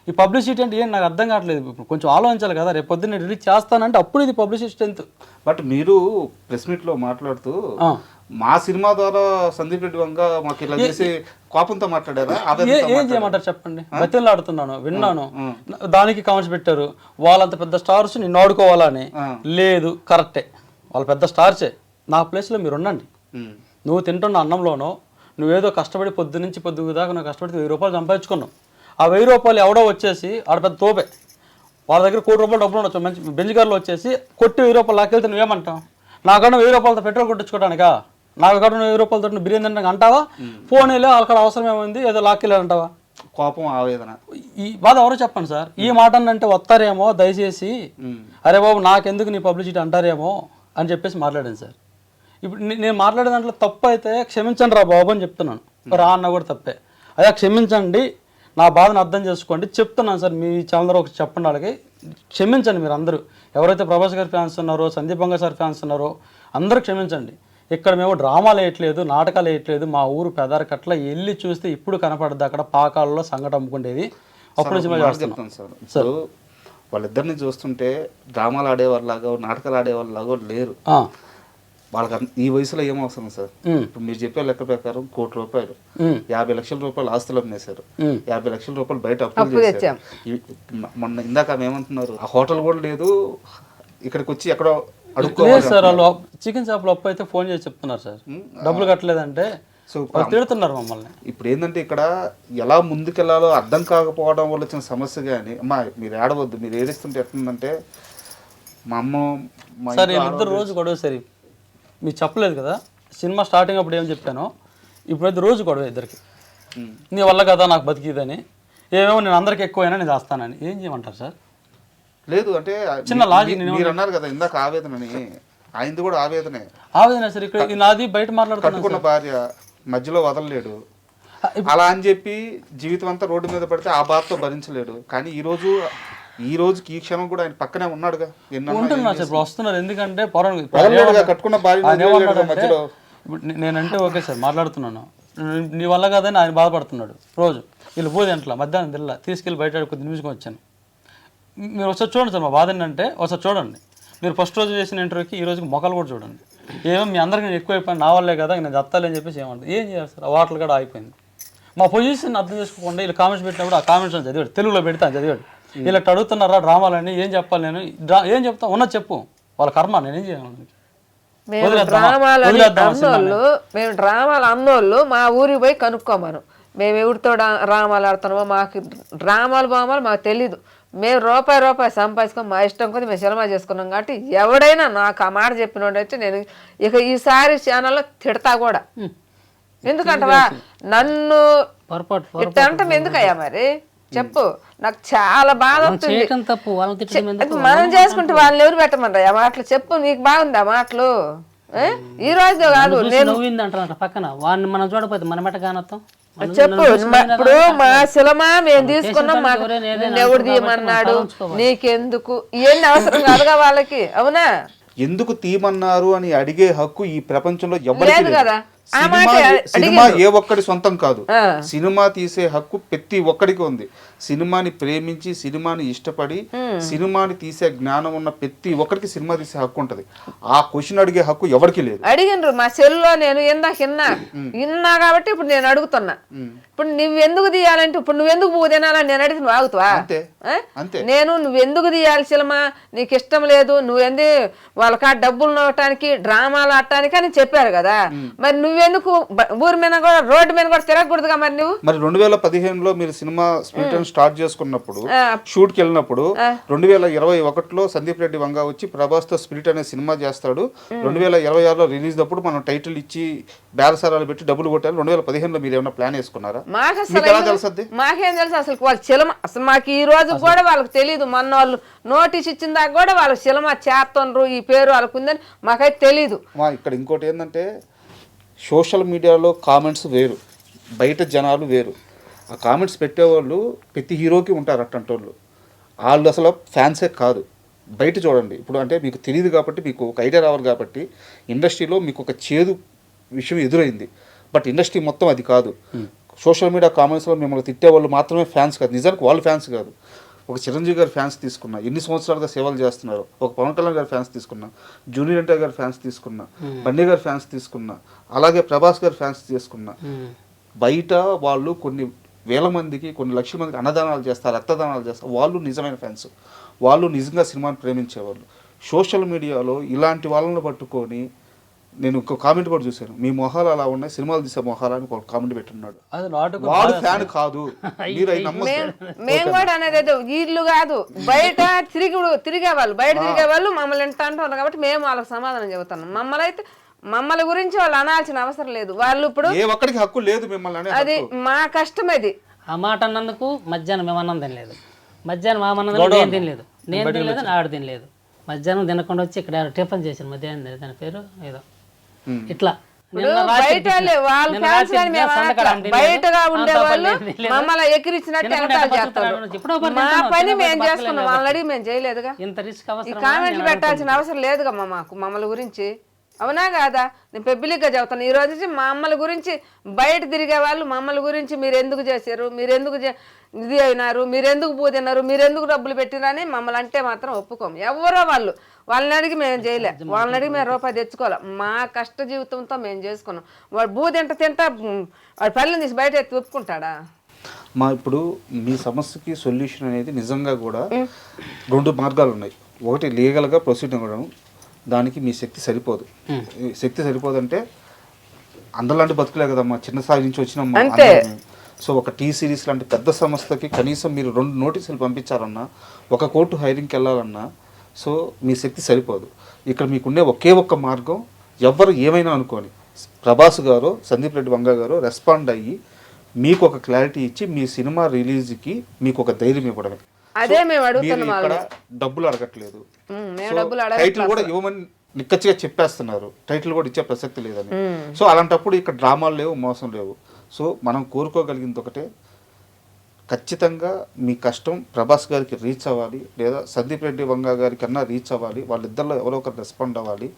ఈ పబ్లిసిటీ అంటే ఏం నాకు అర్థం కావట్లేదు. ఇప్పుడు కొంచెం ఆలోచించాలి కదా. రేపు పొద్దున్న రిలీజ్ చేస్తానంటే అప్పుడు ఇది పబ్లిసిటీ స్ట్రెంత్.
బట్ మీరు ప్రెస్ మీట్లో మాట్లాడుతూ మా సినిమా ద్వారా సందీప్ రెడ్డి వంగ మాకు ఇలా చేసి కోపంతో మాట్లాడారా?
ఏం చేయమంటారు చెప్పండి? బతిలు ఆడుతున్నాను, విన్నాను, దానికి కామెంట్స్ పెట్టారు. వాళ్ళంత పెద్ద స్టార్స్ నిన్ను ఆడుకోవాలని లేదు. కరెక్టే, వాళ్ళ పెద్ద స్టార్సే. నా ప్లేస్లో మీరు ఉండండి. నువ్వు తింటున్న అన్నంలోనో నువ్వేదో కష్టపడి పొద్దు నుంచి పొద్దు దాకా నువ్వు కష్టపడి 1000 రూపాయలు సంపాదించుకున్నావు. ఆ 1000 రూపాయలు ఎవడో వచ్చేసి ఆడ పెద్ద తోపే, వాళ్ళ దగ్గర 1 కోటి రూపాయలు డబ్బులు ఉండొచ్చు, మంచి బెంజ్ కార్లో వచ్చేసి కొట్టి 1000 రూపాయలు లాక్కెళ్తే నువ్వేమంటావు? నాకన్నా 1000 రూపాయలతో పెట్రోల్ కొట్టించుకోవడానికా? నాకు కన్నా 1000 రూపాయలతో బిర్యానీ తినడానికి అంటావా? ఫోన్ వెళ్ళి వాళ్ళక్కడ అవసరం ఏమైంది, ఏదో లాక్కెళ్ళాలంటావా?
కోపం, ఆవేదన,
ఈ బాధ ఎవరో చెప్పండి సార్. ఈ మాట అంటే వస్తారేమో దయచేసి, అరే బాబు నాకెందుకు నీ పబ్లిసిటీ అంటారేమో అని చెప్పేసి మాట్లాడాను సార్. ఇప్పుడు నేను మాట్లాడే దాంట్లో తప్పు అయితే క్షమించండి రా బాబు అని చెప్తున్నాను. రా అన్న కూడా తప్పే. అదే క్షమించండి, నా బాధను అర్థం చేసుకోండి చెప్తున్నాను సార్. మీ ఛానల్ ద్వారా ఒకటి చెప్పండి వాళ్ళకి, క్షమించండి మీరు అందరూ. ఎవరైతే ప్రభాస్ గారి ఫ్యాన్స్ ఉన్నారో, సందీపంగా సార్ ఫ్యాన్స్ ఉన్నారో అందరూ క్షమించండి. ఇక్కడ మేము డ్రామాలు వేయట్లేదు, నాటకాలు వేయట్లేదు. మా ఊరు పెదారకట్ల వెళ్ళి చూస్తే ఇప్పుడు కనపడద్దు అక్కడ పాకాలలో సంగటి అమ్ముకుండేది. అప్పుడు
చెప్తాను సార్. వాళ్ళిద్దరిని చూస్తుంటే డ్రామాలు ఆడేవాళ్ళలాగా, నాటకాలు ఆడేవాళ్ళలాగా లేరు. వాళ్ళకి ఈ వయసులో ఏం అవసరం సార్? ఇప్పుడు మీరు చెప్పే లెక్క ప్రకారం 1 కోటి రూపాయలు, 50 లక్షల రూపాయలు ఆస్తులు అమ్మేశారు, 50 లక్షల రూపాయలు బయట అప్పులు చేశారు. మొన్న ఇందాక ఏమంటున్నారు, ఆ హోటల్ కూడా లేదు, ఇక్కడికి వచ్చి ఎక్కడో అడుక్కోవాలి
సార్. వాళ్ళు చికెన్ షాప్లో అప్పు అయితే ఫోన్ చేసి చెప్తున్నారు సార్, డబ్బులు కట్టలేదంటే తిడుతున్నారు మమ్మల్ని.
ఇప్పుడు ఏంటంటే ఇక్కడ ఎలా ముందుకెళ్లాలో అర్థం కాకపోవడం వల్ల వచ్చిన సమస్య. కానీ అమ్మా మీరు ఏడవద్దు, మీరు ఏడుస్తుంటే ఎట్లుందంటే మా అమ్మ
సార్ ఇద్దరు రోజు గొడవ. సరే మీకు చెప్పలేదు కదా సినిమా స్టార్టింగ్ అప్పుడు ఏం చెప్పానో, ఇప్పుడైతే రోజు గొడవ ఇద్దరికి. నీ వల్ల కదా నాకు బతికిదని, ఏమేమో నేను అందరికి ఎక్కువైనా నేను చేస్తానని. ఏం చేయమంటారు సార్?
లేదు అంటే
చిన్న లాజిక్
మీరు అన్నారు కదా ఇందాక ఆవేదనని, ఆయనది కూడా ఆవేదనే.
ఆవేదన సార్. ఇక్కడ నాది బయట మాట్లాడుతున్నా.
కట్టుకున్న భార్య మధ్యలో వదలలేడు, అలా అని చెప్పి జీవితం అంతా రోడ్డు మీద పడితే ఆ బాధతో భరించలేడు. కానీ ఈ రోజుకి ఈ క్షణం కూడా ఆయన పక్కనే ఉన్నాడుగా.
ఉంటున్నా సార్, ఇప్పుడు వస్తున్నారు. ఎందుకంటే
కట్టుకున్న భార్య మధ్యలో.
ఇప్పుడు నేనంటే ఓకే సార్ మాట్లాడుతున్నాను, నీ వల్ల కాదని ఆయన బాధపడుతున్నాడు. రోజు వీళ్ళు పూజ ఇంట్లో మధ్యాహ్నం తిల్ల తీసుకెళ్ళి బయట కొద్ది నిమిషం వచ్చాను. మీరు ఒకసారి చూడండి సార్, మా బాధ ఏంటంటే ఒకసారి చూడండి. మీరు ఫస్ట్ రోజు చేసిన ఇంటర్వ్యూకి ఈ రోజుకి మొక్కలు కూడా చూడండి. ఏమో మీ అందరికీ నేను ఎక్కువైపోయాను, నా వల్లే కదా నేను చెప్తాలని చెప్పేసి ఏమంటారు. ఏం చేయాలి సార్? ఆ వాటర్ కూడా ఆగిపోయింది. మా పొజిషన్ అర్థం చేసుకోకుండా వీళ్ళు కామెంట్స్ పెట్టినప్పుడు ఆ కామెంట్స్ చదివాడు, తెలుగులో పెడితే చదివాడు. వీళ్ళకి అడుగుతున్నారా డ్రామాలని, ఏం చెప్పాలి నేను? ఏం చెప్తా ఉన్నది చెప్పు, వాళ్ళ కర్మ, నేనేం చేయాలి?
మేము డ్రామాలు అన్నోళ్ళు మా ఊరికి పోయి కనుక్కోమను. మేము ఎవరితో డ్రామాలు ఆడుతున్నామో మాకు డ్రామాలు బామాలు మాకు తెలీదు. మేము రూపాయి సంపాదించుకొని మా ఇష్టం కొద్ది మేము సినిమా చేసుకున్నాం. కాబట్టి ఎవడైనా నాకు ఆ మాట చెప్పినోడైతే నేను ఇక ఈసారి ఛానల్లో తిడతా కూడా. ఎందుకంటవా నన్ను ఇట్లా అంటాం ఎందుకయ్యా మరి చెప్పు. నాకు చాలా బాధ అవుతుంది. మనం చేసుకుంటే వాళ్ళని ఎవరు పెట్టమంటారు ఆ మాటలు? చెప్పు, నీకు బాగుంది ఆ మాటలు? ఈ రోజు కాదు నేను
పక్కన వాడిని మనం చూడకపోతే మనం ఎట్ట కానొత్తాం?
చెప్పు. ఇప్పుడు మా సినిమా మేము తీసుకున్నాం, మాకు ఎవడు తీయమన్నాడు, నీకెందుకు, ఇవన్నీ అవసరం కాదుగా వాళ్ళకి. అవునా?
ఎందుకు తీయమన్నారు అని అడిగే హక్కు ఈ ప్రపంచంలో ఎవరికి
లేదు కదా.
సినిమా ఏ ఒక్కడి సొంతం కాదు. సినిమా తీసే హక్కు ప్రతి ఒక్కడికి ఉంది. సినిమాని ప్రేమించి, సినిమాని ఇష్టపడి, సినిమాని తీసే జ్ఞానం ఉన్న ప్రతి ఒక్కరికి సినిమా తీసే హక్కు ఉంటది. ఆ క్వశ్చన్ అడిగే హక్కు ఎవరికి లేదు.
అడిగినరు మా సెల్లో, నేను ఇందాక విన్నా కాబట్టి ఇప్పుడు నేను అడుగుతున్నా. ఇప్పుడు నువ్వెందుకు తీయాలంటే, ఇప్పుడు నువ్వెందుకు పువ్వు తినాలని నేను అడిగి నువ్వు ఆగుతావా? నేను నువ్వెందుకు తీయాలి సినిమా, నీకు ఇష్టం లేదు, నువ్వెందు వాళ్ళకా డబ్బులు నవ్వటానికి డ్రామాలు ఆడటానికి అని చెప్పారు కదా. మరి నువ్వెందుకు ఊరి మీద కూడా రోడ్డు మీద కూడా తిరగకూడదుగా? మరి నువ్వు
మరి 2015లో మీరు సినిమా స్పిరిట్ స్టార్ట్ చేసుకున్నప్పుడు, షూట్ కి వెళ్ళినప్పుడు 2021లో సందీప్ రెడ్డి వంగ వచ్చి ప్రభాస్ తో స్పిరిట్ అనే సినిమా చేస్తాడు. 2026లో రిలీజ్ అప్పుడు మనం టైటిల్ ఇచ్చి బేరసారాలు పెట్టి డబ్బులు కొట్టాలి. 2015లో మీరు ఏమైనా ప్లాన్ వేసుకున్నారా?
మాకేం తెలుసు అసలు వాళ్ళ సినిమా? అసలు మాకు ఈ రోజు కూడా వాళ్ళకి తెలియదు. మొన్న వాళ్ళు నోటీస్ ఇచ్చిన దాకా కూడా వాళ్ళ సినిమా చేస్తుండ్రు, ఈ పేరు వాళ్ళకు ఉందని మాకైతే తెలీదు.
ఇక్కడ ఇంకోటి ఏంటంటే సోషల్ మీడియాలో కామెంట్స్ వేరు, బయట జనాలు వేరు. ఆ కామెంట్స్ పెట్టేవాళ్ళు ప్రతి హీరోకి ఉంటారు అట్టంటి వాళ్ళు. వాళ్ళు అసలు ఫ్యాన్సే కాదు. బయట చూడండి. ఇప్పుడు అంటే మీకు తెలియదు కాబట్టి, మీకు ఒక ఐడియా రావాలి కాబట్టి, ఇండస్ట్రీలో మీకు ఒక చేదు విషయం ఎదురైంది. బట్ ఇండస్ట్రీ మొత్తం అది కాదు. సోషల్ మీడియా కామెంట్స్లో మిమ్మల్ని తిట్టేవాళ్ళు మాత్రమే ఫ్యాన్స్ కాదు. నిజానికి వాళ్ళు ఫ్యాన్స్ కాదు. ఒక చిరంజీవి గారి ఫ్యాన్స్ తీసుకున్నా, ఎన్ని సంవత్సరాలుగా సేవలు చేస్తున్నారు. ఒక పవన్ కళ్యాణ్ గారి ఫ్యాన్స్ తీసుకున్నా, జూనియర్ ఎన్టీఆర్ గారి ఫ్యాన్స్ తీసుకున్నా, బండి గారి ఫ్యాన్స్ తీసుకున్నా, అలాగే ప్రభాస్ గారి ఫ్యాన్స్ తీసుకున్నా. బయట వాళ్ళు కొన్ని వేల మందికి, కొన్ని లక్షల మందికి అన్నదానాలు చేస్తారు, రక్తదానాలు చేస్తారు. వాళ్ళు నిజమైన ఫ్యాన్స్, వాళ్ళు నిజంగా సినిమాని ప్రేమించేవాళ్ళు. సోషల్ మీడియాలో ఇలాంటి వాళ్ళని పట్టుకొని నేను ఒక కామెంట్ కూడా చూశాను, మీ మొహాలు అలా ఉన్నాయి, సినిమాలు తీసే మొహాలు అని ఒక కామెంట్ పెట్టున్నాడు. వాడు ఫ్యాన్ కాదు.
మేము కూడా అనేది వీళ్ళు కాదు, బయట తిరిగేవాళ్ళు, బయట తిరిగేవాళ్ళు మమ్మల్ని ఎంత అంటున్నారు కాబట్టి మేము వాళ్ళకి సమాధానం చెబుతున్నాం. మమ్మల్ని గురించి వాళ్ళు అనాల్సిన అవసరం లేదు. వాళ్ళు ఇప్పుడు
ఏ ఒక్కడికి హక్కు లేదు మిమ్మల్ని. అది
మా కష్టం. అది
ఆ మాట అన్నందుకు మధ్యాహ్నం మేము అన్నం తినలేదు, మధ్యాహ్నం మా అన్నం నేను తినలేదు, నేను తినలేదు, ఆవిడ తినలేదు. మధ్యాహ్నం తినకుండా వచ్చి ఇక్కడ టిఫిన్ చేశాను. మధ్యాహ్నం దాని పేరు ఏదో ఇట్లా
బయటగా ఉండే వాళ్ళు మమ్మల్ని ఎక్కిరించినట్టు మా పని మేము చేసుకున్నాం. వాళ్ళని అడిగి మేము చేయలేదుగా. ఈ కామెంట్లు పెట్టాల్సిన అవసరం లేదుగా మాకు మమ్మల్ని గురించి. అవునా కాదా? నేను పెబ్బిలిగ్గా చెబుతాను. ఈ రోజు మమ్మల్ని గురించి బయట తిరిగే వాళ్ళు మమ్మల్ని గురించి మీరు ఎందుకు చేశారు, మీరు ఎందుకు ఇది అయినారు, మీరు ఎందుకు పూదిన్నారు, మీరు ఎందుకు డబ్బులు పెట్టినారని మమ్మల్ని అంటే మాత్రం ఒప్పుకోము. ఎవరో వాళ్ళని అడిగి మేము చేయలే, వాళ్ళని అడిగి మేము రూపాయి తెచ్చుకోవాలి. మా కష్ట జీవితంతో మేము చేసుకున్నాం. వాడు బూది తింటా వాడు పల్లెని తీసి బయట ఎత్తి ఒప్పుకుంటాడా?
ఇప్పుడు మీ సమస్యకి సొల్యూషన్ అనేది నిజంగా కూడా 2 మార్గాలు ఉన్నాయి. ఒకటి లీగల్గా ప్రొసీడ్ అవ్వడం, దానికి మీ శక్తి సరిపోదు. శక్తి సరిపోదంటే అందరిలాంటి బతుకులే కదమ్మా, చిన్న స్థాయి నుంచి వచ్చినమ్మా. సో ఒక టీ సిరీస్ లాంటి పెద్ద సంస్థకి కనీసం మీరు 2 నోటీసులు పంపించాలన్నా, ఒక కోర్టు హైరింగ్కి వెళ్ళాలన్నా, సో మీ శక్తి సరిపోదు. ఇక్కడ మీకుండే ఒకే ఒక్క మార్గం, ఎవ్వరు ఏమైనా అనుకోని ప్రభాస్ గారు, సందీప్ రెడ్డి వంగ గారు రెస్పాండ్ అయ్యి మీకు ఒక క్లారిటీ ఇచ్చి మీ సినిమా రిలీజ్కి మీకు ఒక ధైర్యం ఇవ్వడమే.
అదే మేము
మీరు
అడుగుతున్నాం.
ఇక్కడ డబ్బులు అడగట్లేదు,
మేము డబ్బులు
టైటిల్ కూడా ఇవ్వమని నిక్కచ్చిగా చెప్పేస్తున్నారు, టైటిల్ కూడా ఇచ్చే ప్రసక్తి లేదని. సో అలాంటప్పుడు ఇక్కడ డ్రామాలు లేవు, మోసం లేవు. సో మనం కోరుకోగలిగింది ఒకటే, ఖచ్చితంగా మీ కష్టం ప్రభాస్ గారికి రీచ్ అవ్వాలి, లేదా సందీప్ రెడ్డి వంగ గారి కన్నా రీచ్ అవ్వాలి, వాళ్ళిద్దరిలో ఎవరో ఒకరు రెస్పాండ్ అవ్వాలి.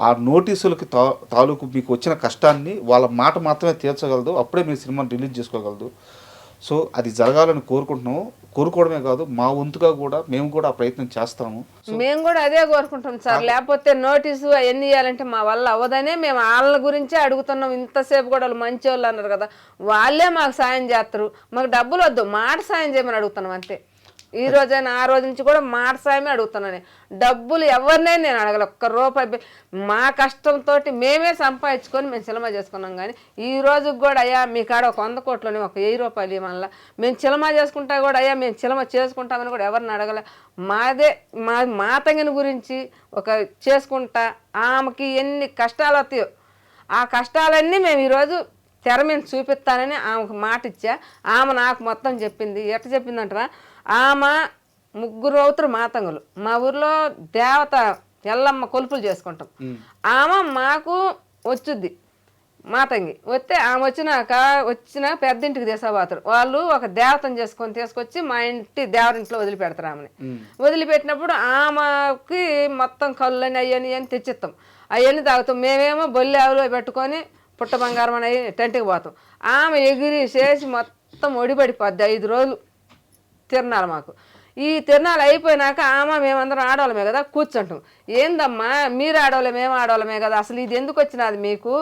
ఆ నోటీసులకి తాలూకు మీకు వచ్చిన కష్టాన్ని వాళ్ళ మాట మాత్రమే తీర్చగలదు, అప్పుడే మీ సినిమాని రిలీజ్ చేసుకోగలదు. సో అది జరగాలని కోరుకుంటున్నాము. కోరుకోవడమే కాదు, మా వంతుగా కూడా మేము కూడా ఆ ప్రయత్నం చేస్తాము.
మేము కూడా అదే కోరుకుంటాం సార్. లేకపోతే నోటీసు అవన్నీ ఇవ్వాలంటే మా వల్ల అవ్వదనే మేము వాళ్ళ గురించే అడుగుతున్నాం. ఇంతసేపు కూడా వాళ్ళు మంచి వాళ్ళు అన్నారు కదా, వాళ్ళే మాకు సాయం చేస్తారు. మాకు డబ్బులు వద్దు, మాట సాయం చేయమని అడుగుతున్నాం అంతే. ఈ రోజైనా ఆ రోజు నుంచి కూడా మాట సాయమే అడుగుతున్నాను. డబ్బులు ఎవరినే నేను అడగల, ఒక్క రూపాయి. మా కష్టంతో మేమే సంపాదించుకొని మేము సినిమా చేసుకున్నాం. కానీ ఈ రోజుకి కూడా అయ్యా మీ కాడ ఒక 100 కోట్లని ఒక 1000 రూపాయలు ఇవ్వాల, మేము సినిమా చేసుకుంటా కూడా అయ్యా మేము సినిమా చేసుకుంటామని కూడా ఎవరిని అడగల. మాదే మా తంగిని గురించి ఒక చేసుకుంటా, ఆమెకి ఎన్ని కష్టాలు వస్తాయో ఆ కష్టాలన్నీ మేము ఈరోజు తెర మీద చూపిస్తానని ఆమెకు మాట ఇచ్చా. ఆమె నాకు మొత్తం చెప్పింది. ఎట్లా చెప్పిందంటరా, ఆమె 3 అవుతురు మాతంగులు, మా ఊర్లో దేవత ఎల్లమ్మ కొలుపులు చేసుకుంటాం. ఆమె మాకు వచ్చుద్ది మాతంగి. వస్తే ఆమె వచ్చిన పెద్దింటికి తీసుకుపోతారు వాళ్ళు. ఒక దేవతను తీసుకొచ్చి మా ఇంటి దేవరింట్లో వదిలిపెడతారు. ఆమెని వదిలిపెట్టినప్పుడు ఆమెకి మొత్తం కళ్ళని అవన్నీ తెచ్చిస్తాం, అవన్నీ తాగుతాం. మేమేమో బొల్లి ఆవులో పెట్టుకొని పుట్ట బంగారం అని టెంట్కి పోతాం. ఆమె ఎగిరి చేసి మొత్తం ఒడిపడిపోద్ది. 5 రోజులు తిరణాలు మాకు. ఈ తిరణాలు అయిపోయినాక మేమందరం ఆడవాళ్ళమే కదా కూర్చుంటాం. ఏందమ్మా మీరు ఆడవాళ్ళే మేము ఆడవాళ్ళమే కదా, అసలు ఇది ఎందుకు వచ్చినది మీకు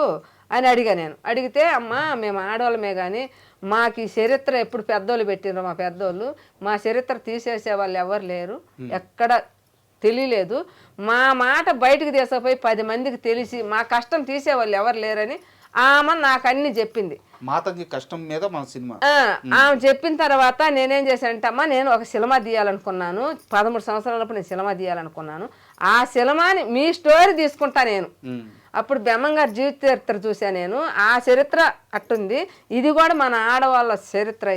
అని అడిగా నేను. అడిగితే అమ్మా మేము ఆడవాళ్ళమే కానీ మాకు ఈ చరిత్ర ఎప్పుడు పెద్దోళ్ళు పెట్టినరు, మా పెద్దోళ్ళు మా చరిత్ర తీసేసే వాళ్ళు ఎవరు లేరు, ఎక్కడ తెలియలేదు. మా మాట బయటకు తీసుకుపోయి 10 మందికి తెలిసి మా కష్టం తీసేవాళ్ళు ఎవరు లేరని ఆమె నాకు అన్ని చెప్పింది.
మాతంగి కష్టం మీద మన సినిమా
ఆమె చెప్పిన తర్వాత నేనేం చేశానంటే, అమ్మా నేను ఒక సినిమా తీయాలనుకున్నాను, 13 సంవత్సరాలప్పుడు నేను సినిమా తీయాలనుకున్నాను. ఆ సినిమాని మీ స్టోరీ తీసుకుంటా నేను. అప్పుడు బెమ్మంగారు జీవిత చరిత్ర చూసా నేను. ఆ చరిత్ర అట్టుంది, ఇది కూడా మన ఆడవాళ్ళ చరిత్ర.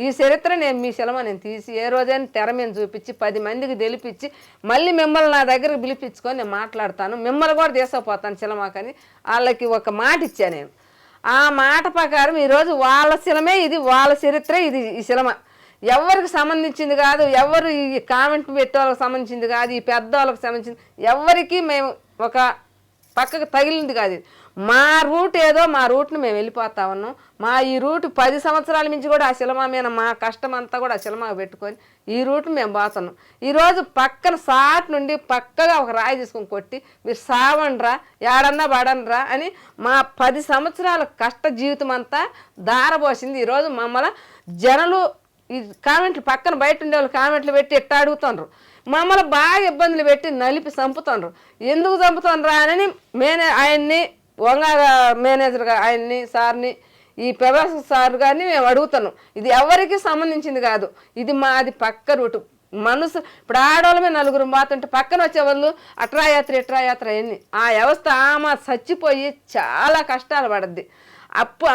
ఈ చరిత్ర మీ సినిమా నేను తీసి ఏ రోజైనా తెర మీద చూపించి 10 మందికి తెలిపించి మళ్ళీ మిమ్మల్ని నా దగ్గరకు పిలిపించుకొని నేను మాట్లాడతాను, మిమ్మల్ని కూడా తీసుకుపోతాను సినిమాకని వాళ్ళకి ఒక మాట ఇచ్చా నేను. ఆ మాట ప్రకారం ఈరోజు వాళ్ళ సినిమే ఇది, వాళ్ళ చరిత్ర ఇది. ఈ సినిమా ఎవరికి సంబంధించింది కాదు, ఎవరు ఈ కామెంట్ పెట్టే వాళ్ళకి సంబంధించింది కాదు, ఈ పెద్దవాళ్ళకి సంబంధించింది ఎవరికి మేము ఒక పక్కకు తగిలింది కాదు. మా రూట్ ఏదో మా రూట్ని మేము వెళ్ళిపోతా ఉన్నాం. మా ఈ రూట్ 10 సంవత్సరాల నుంచి కూడా ఆ సినిమా మీద మా కష్టం అంతా కూడా ఆ సినిమా పెట్టుకొని ఈ రూట్ మేము పోతున్నాం. ఈరోజు పక్కన సాట్ నుండి పక్కగా ఒక రాయి తీసుకొని కొట్టి మీరు సావండ్రా ఏడన్నా పడనరా అని మా 10 సంవత్సరాల కష్ట జీవితం అంతా దారబోసింది. ఈరోజు మమ్మల్ని జనాలు ఈ కామెంట్లు పక్కన బయట ఉండే వాళ్ళు కామెంట్లు పెట్టి ఎట్లా అడుగుతుండ్రు, మమ్మల్ని బాగా ఇబ్బందులు పెట్టి నలిపి చంపుతుండ్రు. ఎందుకు చంపుతుండ్రా అని ఆయన్ని వంగ మేనేజర్గా ఆయన్ని సార్ని ఈ ప్రభాస్ సార్ గారిని మేము అడుగుతున్నాం. ఇది ఎవరికి సంబంధించింది కాదు, ఇది మాది పక్క రూటు. మనసు ఇప్పుడు ఆడవాళ్ళమే 4 పోతుంటే పక్కన వచ్చేవాళ్ళు అట్రాయాత్ర ఎన్ని ఆ వ్యవస్థ ఆమె చచ్చిపోయి చాలా కష్టాలు పడద్ది.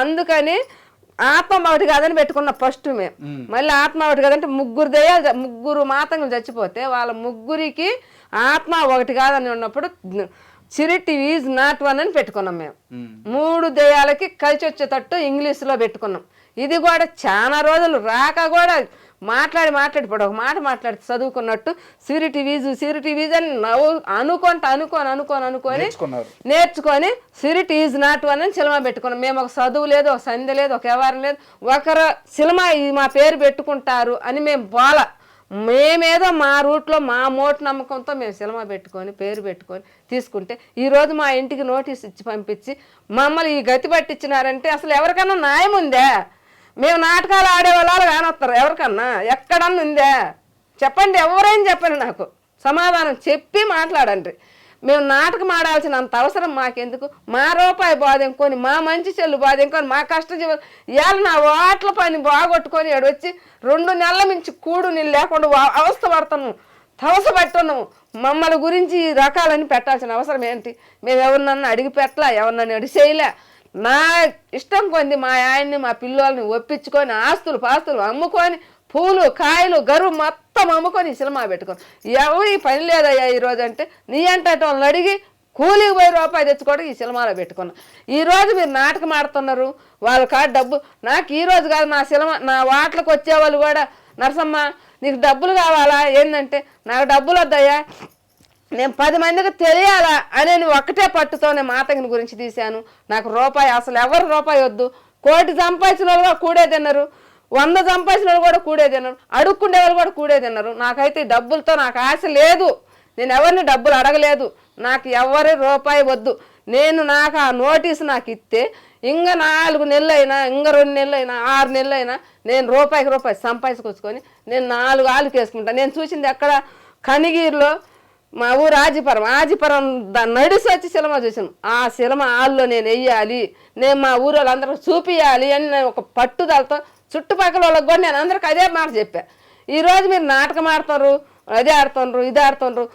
అందుకని ఆత్మ ఒకటి కాదని పెట్టుకున్న ఫస్ట్ మేము. మళ్ళీ ఆత్మ ఒకటి కాదంటే 3 మాతంగులు చచ్చిపోతే వాళ్ళ 3కి ఆత్మ ఒకటి కాదని ఉన్నప్పుడు చిరిటి ఈజ్ నాట్ వన్ అని పెట్టుకున్నాం మేము. 3 దెయ్యాలకి కలిసి వచ్చేటట్టు ఇంగ్లీష్లో పెట్టుకున్నాం. ఇది కూడా చాలా రోజులు రాక కూడా మాట్లాడి ఇప్పుడు ఒక మాట మాట్లాడి చదువుకున్నట్టు సిరిటి వీజ్ అని అనుకొని నేర్చుకొని సిరిటి ఈజ్ నాట్ వన్ అని సినిమా పెట్టుకున్నాం. మేము ఒక చదువు లేదు, ఒక సంధ్య లేదు, ఒక వ్యవహారం లేదు, ఒకరు సినిమా మా పేరు పెట్టుకుంటారు అని మేము మేమేదో మా రూట్లో మా మోటు నమ్మకంతో మేము సినిమా పెట్టుకొని పేరు పెట్టుకొని తీసుకుంటే ఈరోజు మా ఇంటికి నోటీస్ ఇచ్చి పంపించి మమ్మల్ని ఈ గతి పట్టించినారంటే అసలు ఎవరికన్నా న్యాయం ఉందే? మేము నాటకాలు ఆడేవాళ్ళు కానొస్తారు, ఎవరికన్నా ఎక్కడన్నా ఉందే చెప్పండి, ఎవరైనా చెప్పండి, నాకు సమాధానం చెప్పి మాట్లాడండి. మేము నాటకం ఆడాల్సిన అంత అవసరం మాకెందుకు? మా రూపాయి బాధెంకొని మా మంచి చెల్లు బాధెంకొని మా కష్టజీవులు ఇవాళ నా వాట్ల పని బాగొట్టుకొని వచ్చి 2 నెలల నుంచి కూడు నీళ్ళు లేకుండా అవస్థ పడుతున్నాము, తవస పట్టున్నాము. మమ్మల్ని గురించి ఈ రకాలని పెట్టాల్సిన అవసరం ఏంటి? మేము ఎవరినన్నా అడిగి పెట్టలా, ఎవరినన్నా అడిగి చేయలే. నా ఇష్టం కొంది మా ఆయన్ని మా పిల్లల్ని ఒప్పించుకొని ఆస్తులు పాస్తులు అమ్ముకొని పూలు కాయలు గరువు మొత్తం అమ్ముకొని ఈ సినిమా పెట్టుకొని ఎవరి పని లేదయ్యా ఈరోజు అంటే నీ అంటే వాళ్ళని అడిగి కూలికి పోయి రూపాయి తెచ్చుకోవడం ఈ సినిమాలో పెట్టుకున్నా. ఈరోజు మీరు నాటకం ఆడుతున్నారు, వాళ్ళ కాడ డబ్బు నాకు ఈరోజు కాదు నా సినిమా నా వాట్లకు వచ్చేవాళ్ళు కూడా నరసమ్మ నీకు డబ్బులు కావాలా ఏంటంటే నాకు డబ్బులు వద్దయ్యా నేను 10 మందికి తెలియాలా అని ఒక్కటే పట్టుతో నేను మాతంగిని గురించి తీశాను. నాకు రూపాయి అసలు ఎవరు రూపాయి వద్దు. 1 కోటి సంపాదించిన వాళ్ళు కూడా కూడే తిన్నారు, 100 సంపాదించిన వాళ్ళు కూడా కూడే తిన్నారు, అడుక్కుండే వాళ్ళు కూడా కూడే తిన్నారు. నాకైతే ఈ డబ్బులతో నాకు ఆశ లేదు, నేను ఎవరిని డబ్బులు అడగలేదు, నాకు ఎవరి రూపాయి వద్దు. నాకు ఆ నోటీసు నాకు ఇస్తే ఇంకా 4 నెలలు అయినా ఇంకా 2 నెలలు అయినా 6 నెలలు అయినా నేను రూపాయి సంపాదించుకొచ్చుకొని నేను 4 ఆలుకి వేసుకుంటాను. నేను చూసింది ఎక్కడ కనిగిరిలో మా ఊరు ఆజిపురం నడిసి వచ్చి సినిమా చూసాను. ఆ సినిమా హాల్లో నేను వెయ్యాలి, నేను మా ఊరు వాళ్ళందరూ చూపియాలి అని నేను ఒక పట్టుదలతో చుట్టుపక్కల వాళ్ళకి కూడా నేను అందరికి అదే మాట చెప్పా. ఈరోజు మీరు నాటకం ఆడుతున్నారు, అదే ఆడుతున్నారు, ఇది ఆడుతున్నారు,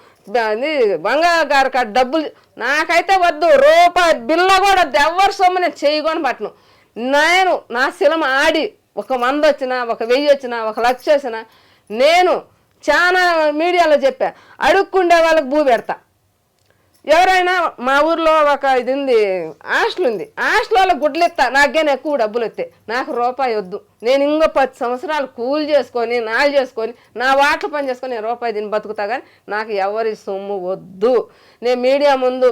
బంగారు గారు కాడ డబ్బులు నాకైతే వద్దు, రూపాయి బిల్ల కూడా వద్దు, ఎవరి సొమ్ము నేను చేయకొని పట్టను. నేను నా సినిమా ఆడి 100 వచ్చినా 1000 వచ్చినా 1,00,000 వచ్చినా నేను చాలా మీడియాలో చెప్పా అడుక్కుండే వాళ్ళకి భూ పెడతా. ఎవరైనా మా ఊర్లో ఒక ఇది ఉంది హాస్టల్ ఉంది, హాస్టల్ వాళ్ళకి గుడ్లు ఇస్తా, నాకేనా ఎక్కువ డబ్బులు వస్తాయి, నాకు రూపాయి వద్దు. నేను ఇంకో 10 సంవత్సరాలు కూలి చేసుకొని నాలు చేసుకొని నా వాట్ల పని చేసుకొని నేను రూపాయి దీన్ని బతుకుతా, కానీ నాకు ఎవరి సొమ్ము వద్దు. నేను మీడియా ముందు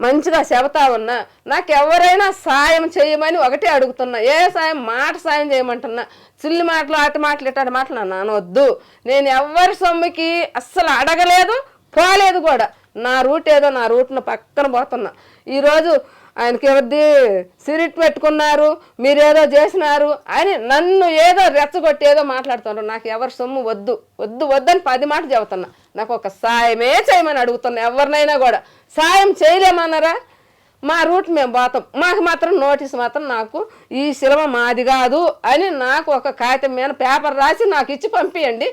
మంచిగా చెబుతా ఉన్నా, నాకు ఎవరైనా సాయం చేయమని ఒకటే అడుగుతున్నా. ఏ సాయం మాట సాయం చేయమంటున్నా, చిల్లి మాటలు అటు మాటలు ఇట్లాంటి మాటలు నన్ను అనవద్దు. నేను ఎవరి సొమ్ముకి అస్సలు అడగలేదు, పోలేదు కూడా. నా రూట్ ఏదో నా రూట్ను పక్కన పోతున్నా. ఈరోజు ఆయనకి ఎవరిది సిరిట్ పెట్టుకున్నారు, మీరేదో చేసినారు అని నన్ను ఏదో రెచ్చగొట్టి ఏదో మాట్లాడుతున్నారు. నాకు ఎవరి సొమ్ము వద్దు వద్దు వద్దని 10 మాటలు చెబుతున్నా. నాకు ఒక సాయమే చేయమని అడుగుతున్నా. ఎవరినైనా కూడా సాయం చేయలేమన్నారా, మా రూట్ మేము పోతాం, మాకు మాత్రం నోటీస్ మాత్రం నాకు ఈ సినిమా మాది కాదు అని నాకు ఒక కాగితం మీద పేపర్ రాసి నాకు ఇచ్చి పంపియండి.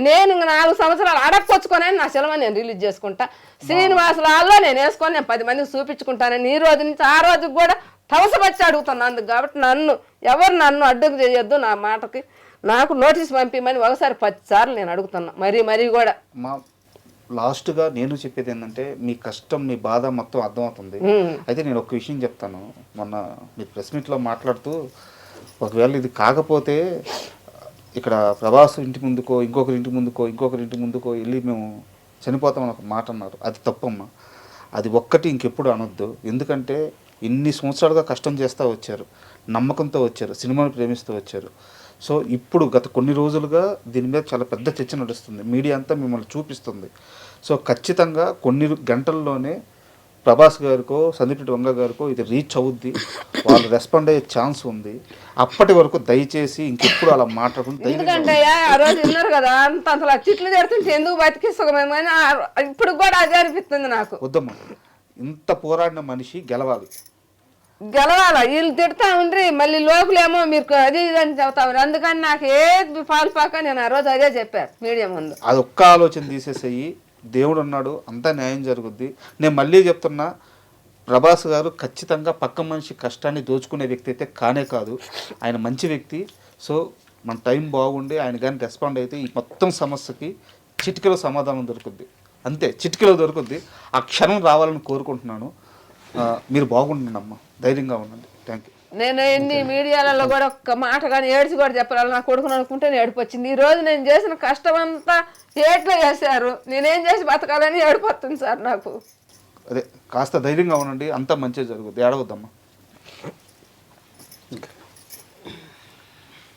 నేను 4 సంవత్సరాలు అడక్కొచ్చుకొని నా సినిమా నేను రిలీజ్ చేసుకుంటా. శ్రీనివాసరాల్లో నేను వేసుకొని నేను 10 మందికి చూపించుకుంటానని ఈ రోజు నుంచి ఆ రోజుకి కూడా తవసపచ్చి అడుగుతున్నాను. కాబట్టి నన్ను అడ్డుకు చేయొద్దు. నా మాటకి నాకు నోటీస్ పంపిమని ఒకసారి 10 సార్లు నేను అడుగుతున్నా. మరీ కూడా
లాస్ట్గా నేను చెప్పేది ఏంటంటే మీ కష్టం మీ బాధ మొత్తం అర్థమవుతుంది. అయితే నేను ఒక విషయం చెప్తాను. మొన్న మీ ప్రెస్ మీట్లో మాట్లాడుతూ ఒకవేళ ఇది కాకపోతే ఇక్కడ ప్రభాస్ ఇంటి ముందుకో ఇంకొకరి ఇంటి ముందుకో వెళ్ళి మేము చనిపోతామని ఒక మాట అన్నారు. అది తప్పమ్మా. అది ఒక్కటి ఇంకెప్పుడు అనొద్దు. ఎందుకంటే ఇన్ని సంవత్సరాలుగా కష్టం చేస్తూ వచ్చారు, నమ్మకంతో వచ్చారు, సినిమాను ప్రేమిస్తూ వచ్చారు. సో ఇప్పుడు గత కొన్ని రోజులుగా దీని మీద చాలా పెద్ద చర్చ నడుస్తుంది, మీడియా అంతా మిమ్మల్ని చూపిస్తుంది. సో ఖచ్చితంగా కొన్ని గంటల్లోనే ప్రభాస్ గారికో సందీప్ వంగ గారికో ఇది రీచ్ అవుద్ది, వాళ్ళు రెస్పాండ్ అయ్యే ఛాన్స్ ఉంది. అప్పటి వరకు దయచేసి ఇంకెప్పుడు అలా మాట్లాడుకుంటే,
ఎందుకంటే ఆ రోజు విన్నారు కదా అంతలా చిట్లు జరుగుతుంటే ఎందుకు బతికి సుఖమేమని ఇప్పుడు కూడా అదే అనిపిస్తుంది నాకు.
వద్దమ్మా, ఇంత పోరాడిన మనిషి గెలవాలి.
వీళ్ళు తిడతా ఉండ్రి, మళ్ళీ లోపలేమో మీరు అది ఇది అని చెబుతా ఉన్నారు. అందుకని నాకు ఏది పాల్పాక నేను ఆ రోజు అదే చెప్పాను మీడియా ముందు.
అది ఒక్క ఆలోచన తీసేసేయి, దేవుడు ఉన్నాడు, అంతా న్యాయం జరుగుద్ది. నేను మళ్ళీ చెప్తున్నా, ప్రభాస్ గారు ఖచ్చితంగా పక్క మనిషి కష్టాన్ని దోచుకునే వ్యక్తి అయితే కానే కాదు, ఆయన మంచి వ్యక్తి. సో మన టైం బాగుండి ఆయన కానీ రెస్పాండ్ అయితే ఈ మొత్తం సమస్యకి చిటికలో సమాధానం దొరుకుద్ది. అంతే, చిటికలో దొరుకుద్ది. ఆ క్షణం రావాలని కోరుకుంటున్నాను. మీరు బాగుండండి అమ్మా, ధైర్యంగా ఉండండి. Thank you.
నేను ఎన్ని మీడియాలలో కూడా ఒక్క మాట కానీ ఏడ్చి కూడా చెప్పాలి నా కొడుకుని అనుకుంటే ఏడుపు వచ్చింది. ఈ రోజు నేను చేసిన కష్టం అంతా ఏట్లో చేశారు, నేనేం చేసి బతకాలని ఏడిపోతుంది సార్ నాకు.
అదే, కాస్త ధైర్యంగా ఉండండి, అంతా మంచిగా జరుగుద్ది, ఏడవద్దమ్మా.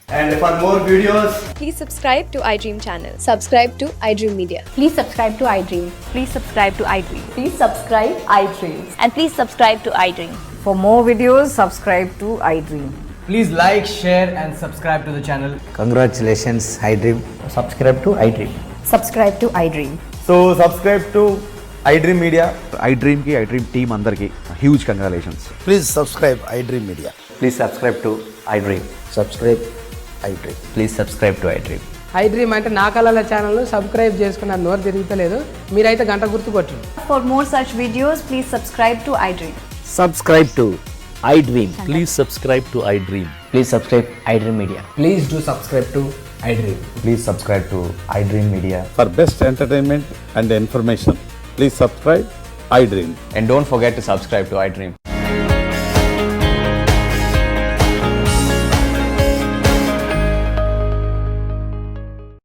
And for more videos,
please subscribe to iDream channel.
Subscribe to iDream Media.
Please subscribe to iDream.
Please subscribe to iDream.
Please subscribe iDream.
And please subscribe to iDream.
For more videos, subscribe to iDream.
please like, share and subscribe to the channel.
Congratulations, iDream.
Subscribe to iDream.
Subscribe to iDream.
So subscribe to iDream Media.
iDream ki iDream team andarki huge congratulations.
Please subscribe iDream Media.
Please subscribe to iDream.
Subscribe iDream.
Please subscribe to iDream.
iDream అంటే నా కళల channel subscribe చేసుకున్న నోరు తిరుగుతలేదు, మీరైతే గంట గుర్తు కొట్టండి.
For more such videos, please subscribe to iDream.
Subscribe to
iDream. Please subscribe to iDream.
Please subscribe iDream Media.
Please do subscribe to iDream.
Please subscribe to iDream Media.
For best entertainment and information, please subscribe iDream.
And don't forget to subscribe to iDream.